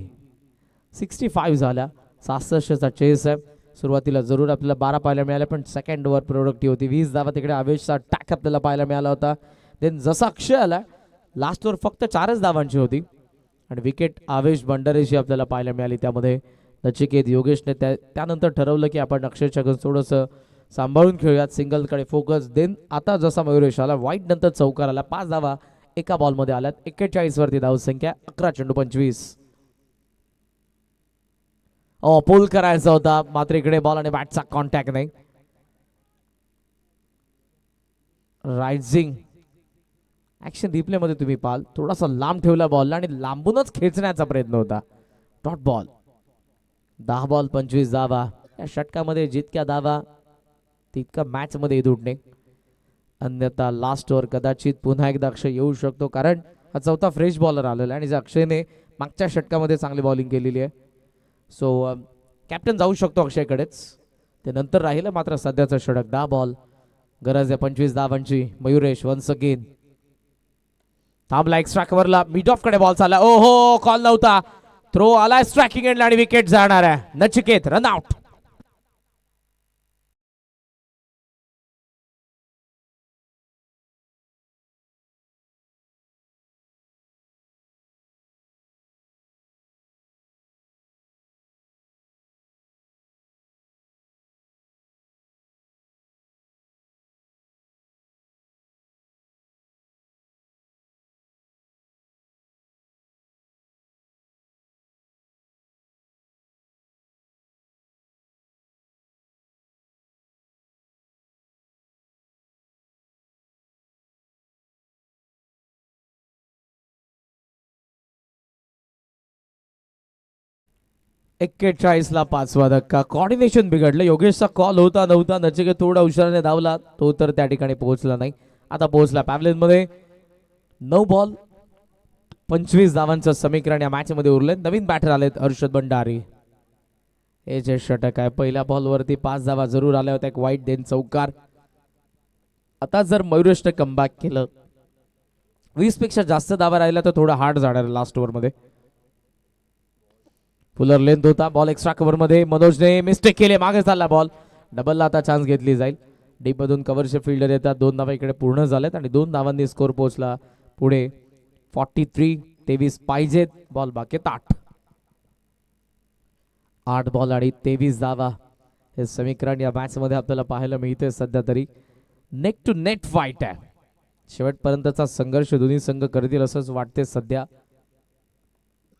65 झाल्या. 66चा चेस आहे. सुरुवातीला जरूर आपल्याला 12 पाहायला मिळाल्या, पण सेकंड ओव्हर प्रोडक्टिव्ह होती. 20 धावा तिकडे आवेशचा अटॅक आपल्याला पाहायला मिळाला होता. देन जसा अक्षय आला लास्ट ओव्हर फक्त 4च धावांची होती आणि विकेट आवेश भंडारेची आपल्याला पाहायला मिळाली. त्यामध्ये नचिकेत योगेशने त्यानंतर ठरवलं की आपण अक्षयच्या थोडंसं सांभाळून खेळूयात, सिंगलकडे फोकस. देन आता जसा मयुरेश आला वाईट नंतर चौकार आला. 5 धावा एका बॉलमध्ये आल्यात. 41 वरती धावसंख्या. 11 चेंडू 25. पुल करायचा होता, मात्र इकडे बॉल आणि बॅटचा कॉन्टॅक्ट नाही. रायझिंग ऍक्शन रिप्ले मध्ये तुम्ही पाल थोडासा लांब ठेवला बॉलला आणि लांबूनच खेचण्याचा प्रयत्न होता. Dot ball. 10 बॉल 25 धावा. या षटकामध्ये जितक्या धावा तितका मॅच मध्ये उडणे. अन्यथा लास्ट ओव्हर कदाचित पुन्हा एकदा अक्षय येऊ शकतो, कारण हा चौथा फ्रेश बॉलर आलेला आहे आणि जर अक्षयने मागच्या षटकामध्ये चांगली बॉलिंग केलेली आहे. सो कॅप्टन जाऊ शकतो अक्षयकडेच, ते नंतर राहिलं. मात्र सध्याचं षटक 10 बॉल, गरज आहे 25 धावांची. मयुरेश वन्स अगेन थांबला एक्स्ट्रा कव्हरला, मिड ऑफ कडे बॉल चालला. ओहो, कॉल नव्हता. थ्रो आलाय स्ट्रायकिंग एंडला आणि विकेट जाणार आहे. Nachiket run out. ला 5वा धक्का. कॉर्डिनेशन बिघडलं. योगेशचा कॉल होता नव्हता. नचिकेत थोडा उशिराने धावला, तो तर त्या ठिकाणी पोहोचला नाही. आता पोहोचला पॅव्हलियन मध्ये. 9 बॉल 25 धावांचं समीकरण या मॅच मध्ये उरले. नवीन बॅटर आलेत हर्षद भंडारी. हे जे षटक आहे, पहिल्या बॉलवरती 5 धावा जरूर आल्या होत्या, एक वाईट देन चौकार. आता जर मयुरेशने कमबॅक केलं, 20 पेक्षा जास्त धावा राहिला तर थोडं हार्ड जाणार लास्ट ओव्हर मध्ये. फुलर लेंथ होता बॉल एक्स्ट्रा कव्हर मध्ये. मनोजने मिस्टेक केले, मागे चालला बॉल. डबलला आता चान्स घेतली जाईल. डीप मधून कव्हरचे फिल्डर येतात. 2 धावा इकडे पूर्ण झाल्यात आणि 2 धावांनी स्कोर पोहोचला पुढे 43. 23 पाहिजेत. बॉल बाकी 8 बॉल आणि 23 धावा. हे समीकरण या मॅच मध्ये आपल्याला पाहायला मिळते. सध्या तरी नेक टू नेट फाईट आहे. शेवटपर्यंतचा संघर्ष दोन्ही संघ करतील असंच वाटते सध्या.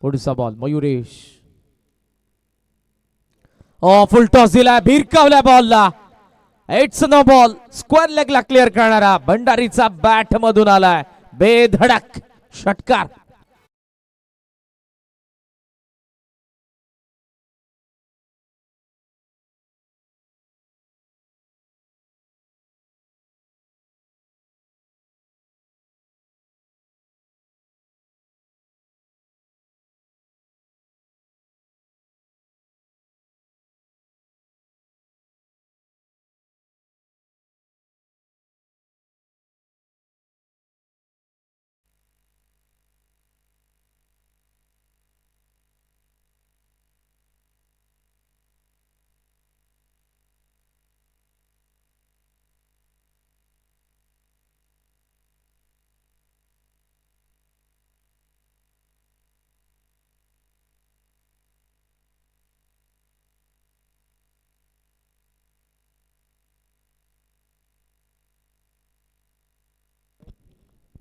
पुढचा बॉल मयुरेश. फुल टॉस दिला, भिरकावल्या बॉलला. It's no ball. स्क्वेअर लेगला क्लिअर करणारा भंडारीचा बॅट मधून आलाय बेधडक षटकार.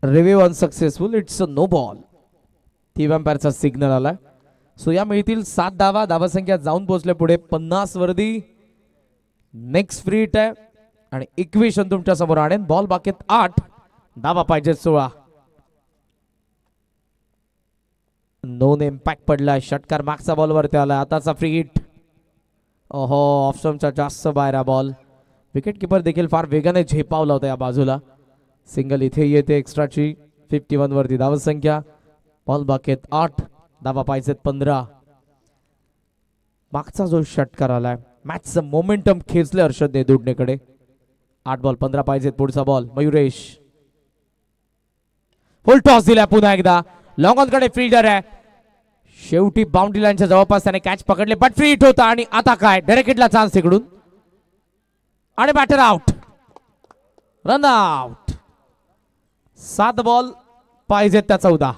Review unsuccessful. It's a no ball. ती वॅम्पायरचा सिग्नल आला. सो या मिळतील 7 धावा. धावासंख्या जाऊन पोहोचल्या पुढे 50 वरती. नेक्स्ट फ्री हिट आहे आणि इक्वेशन तुमच्या समोर आणेन. बॉल बाकीत 8 धावा पाहिजे 16. नोन इम्पॅक्ट पडलाय. षटकार मागचा बॉल वरती आला. आताचा फ्री हिट. ओहो, ऑप्शनचा जास्त बाहेर बॉल. विकेट किपर देखील फार वेगाने झेपावला होता या बाजूला. सिंगल इथे येते एक्स्ट्राची. 51 वरती धावसंख्या. बॉल बाकीत 8 धावा पाहिजेत 15. मागचा जो षटकार आलाय, मॅचचं मोमेंटम खेचले हर्षद देवडणेकडे. 8 बॉल 15 पाहिजेत. पुढचा बॉल मयुरेश. फुल टॉस दिला पुन्हा एकदा. लॉंग ऑन कडे फिल्डर आहे. शेवटी बाउंड्री लाईनच्या जवळपास त्याने कॅच पकडले, बट फ्री हिट होता. आणि आता काय, डायरेक्ट हिटला चान्स इकडून आणि batter out. Run out. 7 ball पाहिजेत त्या 14.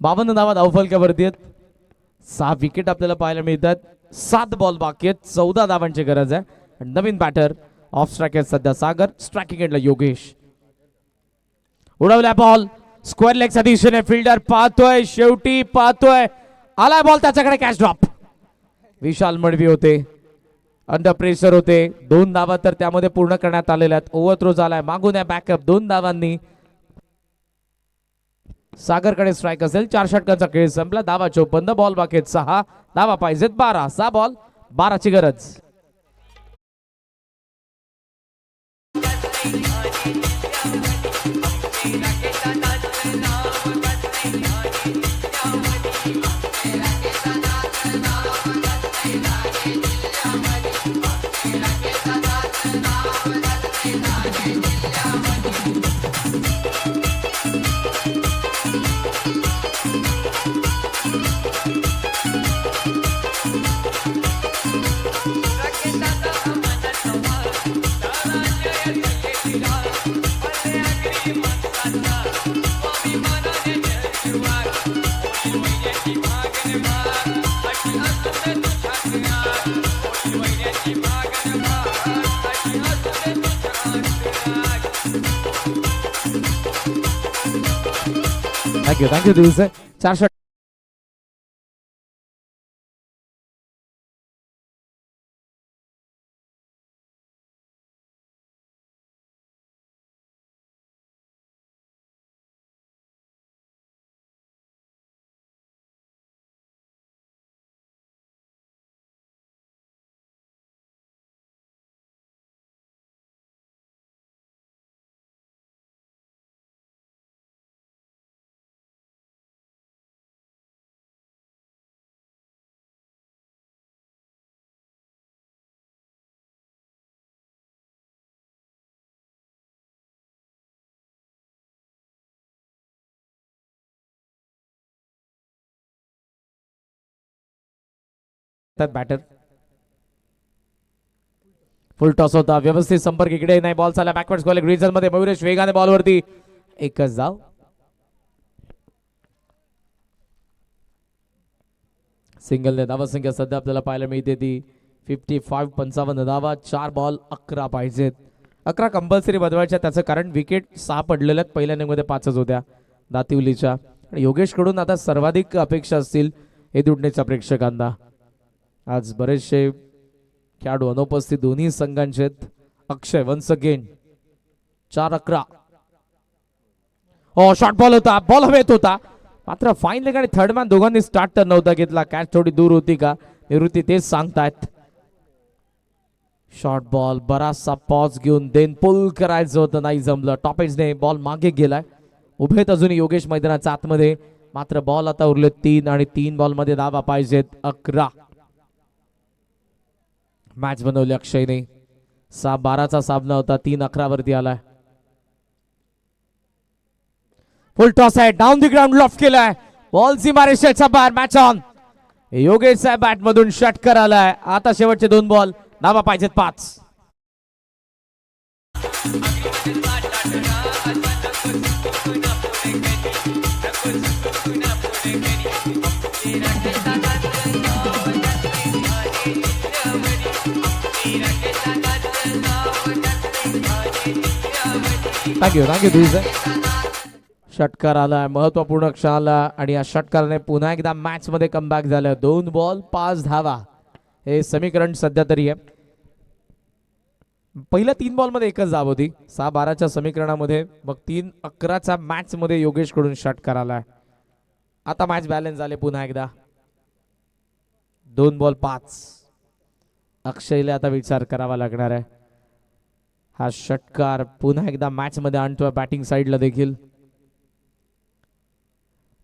52 धावा धावफलकावरती आहेत. 6 विकेट आपल्याला पाहायला मिळतात. 7 बॉल बाकी आहेत. 14 धावांची गरज आहे. नवीन बॅटर ऑफ स्ट्राइक आहे सध्या सागर. स्ट्रायकिंग एंडला योगेश. उडवला बॉल स्क्वेअर लेगच्या दिशेने. फिल्डर पाहतोय, शेवटी पाहतोय, आलाय बॉल त्याच्याकडे. Catch drop. विशाल मडवी होते, अंडर प्रेशर होते. 2 धावा तर त्यामध्ये पूर्ण करण्यात आलेल्या आहेत. ओव्हर थ्रो झालाय मागून आहे बॅकअप. 2 धावांनी सागरकडे स्ट्राईक असेल. 4 षटकांचा खेळ संपला. धावा 54, बॉल बाकी 6 धावा पाहिजेत 12. 6 बॉल 12ची गरज. थँक्यू दिवस. 4 षटक बॅटर. फुल टॉस होता, व्यवस्थित संपर्क इकडे नाही. बॉल चालला बॅकवर्ड स्क्वेअर रिजन मध्ये. मयुरेश वेगाने बॉलवरती. एकच धाव. सिंगलने धावा संख्या सध्या आपल्याला पाहायला मिळते ती 55. 55 धावा. 4 बॉल 11 पाहिजेत. 11 कंपल्सरी बनवायच्या. त्याचं कारण विकेट 6 पडलेल्या आहेत. पहिल्या इनिंगमध्ये 5च होत्या दातिवलीच्या. योगेश कडून आता सर्वाधिक अपेक्षा असतील हे दुडणेच्या प्रेक्षकांना. आज बरेचसे खेळाडू अनुपस्थित दोन्ही संघांचे. अक्षय वन्स अगेन. 4-11. हो शॉर्ट बॉल होता. बॉल हवेत होता मात्र फाईन लेग आणि थर्ड मॅन दोघांनी स्टार्ट तर नव्हता घेतला. कॅच थोडी दूर होती का निवृत्ती तेच सांगतायत. शॉर्ट बॉल बराचसा पॉज घेऊन देन पुल करायचं होतं, नाही जमलं. टॉपेजने बॉल मागे गेलाय. उभेत अजून योगेश मैदानाच्या आतमध्ये. मात्र बॉल आता उरले 3 आणि 3 बॉल मध्ये धावा पाहिजेत 11. मॅच बनवली अक्षयने. 6-12चा सामना होता. 3-11 वरती आलाय. फुल टॉस आहे. डाऊन द ग्राउंड लॉफ्ट केलाय. बॉल सीमारेषेच्या बाहेर. Match on. योगेशच्या बॅट मधून षटकार आलाय. आता शेवटचे 2 बॉल धावा पाहिजेत 5. थँक्यू. षटकार आला, महत्वपूर्ण क्षण आला आणि या षटकाराने पुन्हा एकदा मॅच मध्ये कमबॅक झालं. 2 बॉल 5 धावा हे समीकरण सध्या तरी आहे. पहिल्या 3 बॉल मध्ये एकच धाव होती 6-12च्या समीकरणामध्ये. मग 3-11च्या मॅच मध्ये योगेश कडून षटकार आलाय. आता मॅच बॅलन्स झाले पुन्हा एकदा. 2 बॉल 5. अक्षयला आता विचार करावा लागणार आहे. हा षटकार पुन्हा एकदा मॅच मध्ये आणतोय बॅटिंग साइडला देखील.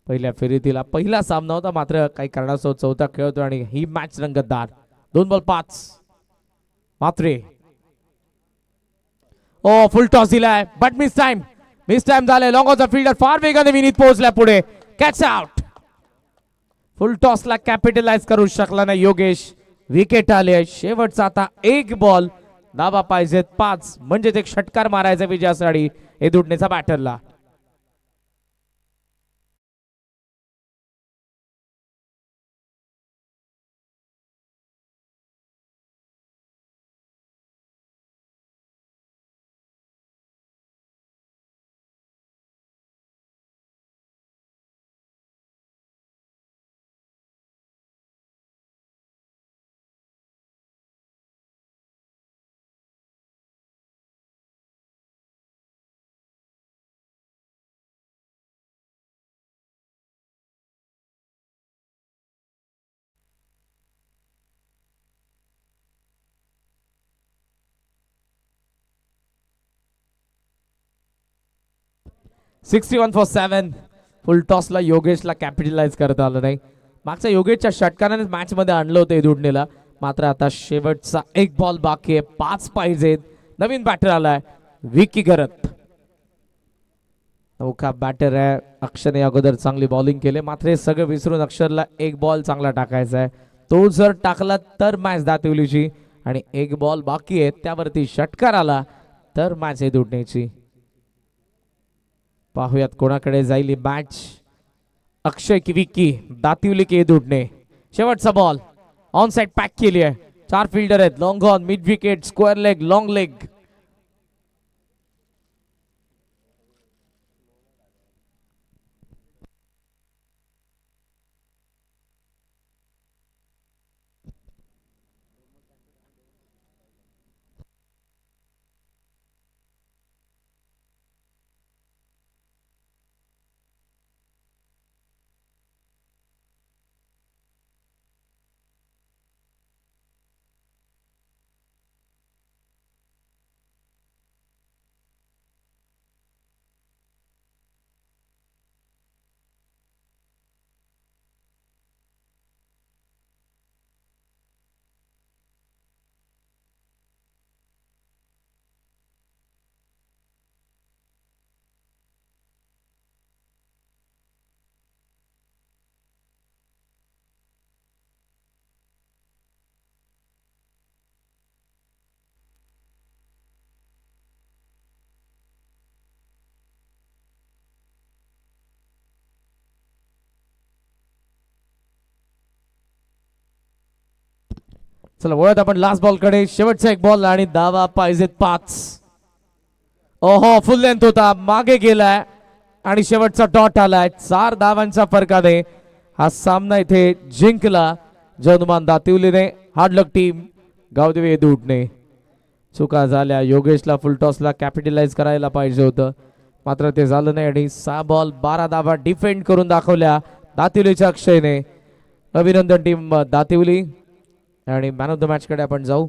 पहिल्या फेरीतील पहिला सामना होता मात्र काही कारणास्तव चौथा खेळतोय आणि ही मॅच रंगतदार. 2 बॉल 5. मात्रे. ओ फुल टॉस दिलाय बट मिस टाइम झालाय. लॉंगॉचा फिल्डर फार वेगाने विनीत पोहोचला पुढे. Catch out. फुल टॉसला कॅपिटलाइज करू शकला नाही योगेश. विकेट आले. शेवटचा आता 1 बॉल धावा पाहिजेत 5. म्हणजे एक षटकार मारायचा विजयासाठी हे दुडणेचा बॅटरला. 61 फॉर 7. फुल टॉसला योगेशला कॅपिटलाइज करता आलं नाही. मागच्या योगेशच्या षटकाराने मॅच मध्ये आणलं होतं दुडणीला. मात्र आता शेवटचा एक बॉल बाकी आहे. 5 पाहिजेत. नवीन बॅटर आलाय विकी गरत. नौका बॅटर आहे. अक्षरने अगोदर चांगली बॉलिंग केली. मात्र हे सगळं विसरून अक्षरला एक बॉल चांगला टाकायचा आहे. तो जर टाकला तर मॅच दातिवलीची. आणि एक बॉल बाकी आहे त्यावरती षटकार आला तर मॅच आहे दुडणीची. पाहूयात कोणाकडे जाईल मॅच. अक्षय की विकी. दातिवली की दुडणे. शेवटचा बॉल ऑन साइड पॅक केली आहे. 4 फिल्डर आहेत. Long on, mid wicket, square leg, long leg. चला वळत आपण लास्ट बॉल कडे. शेवटचा एक बॉल आणि धावा पाहिजेत 5. ओहो फुल लेंथ होता. मागे गेलाय आणि शेवटचा डॉट आलाय. 4 धावांच्या फरकाने हा सामना इथे जिंकला जनुमान दातिवलीने. हार्ड लक टीम गावदेवी दुडणे. चुका झाल्या. योगेशला फुल टॉसला कॅपिटलाइज करायला पाहिजे होतं. मात्र ते झालं नाही आणि 6 बॉल 12 धावा डिफेंड करून दाखवल्या दातिवलीच्या अक्षयने. अभिनंदन टीम दातिवली. आणि मॅन ऑफ द मॅच कडे आपण जाऊ.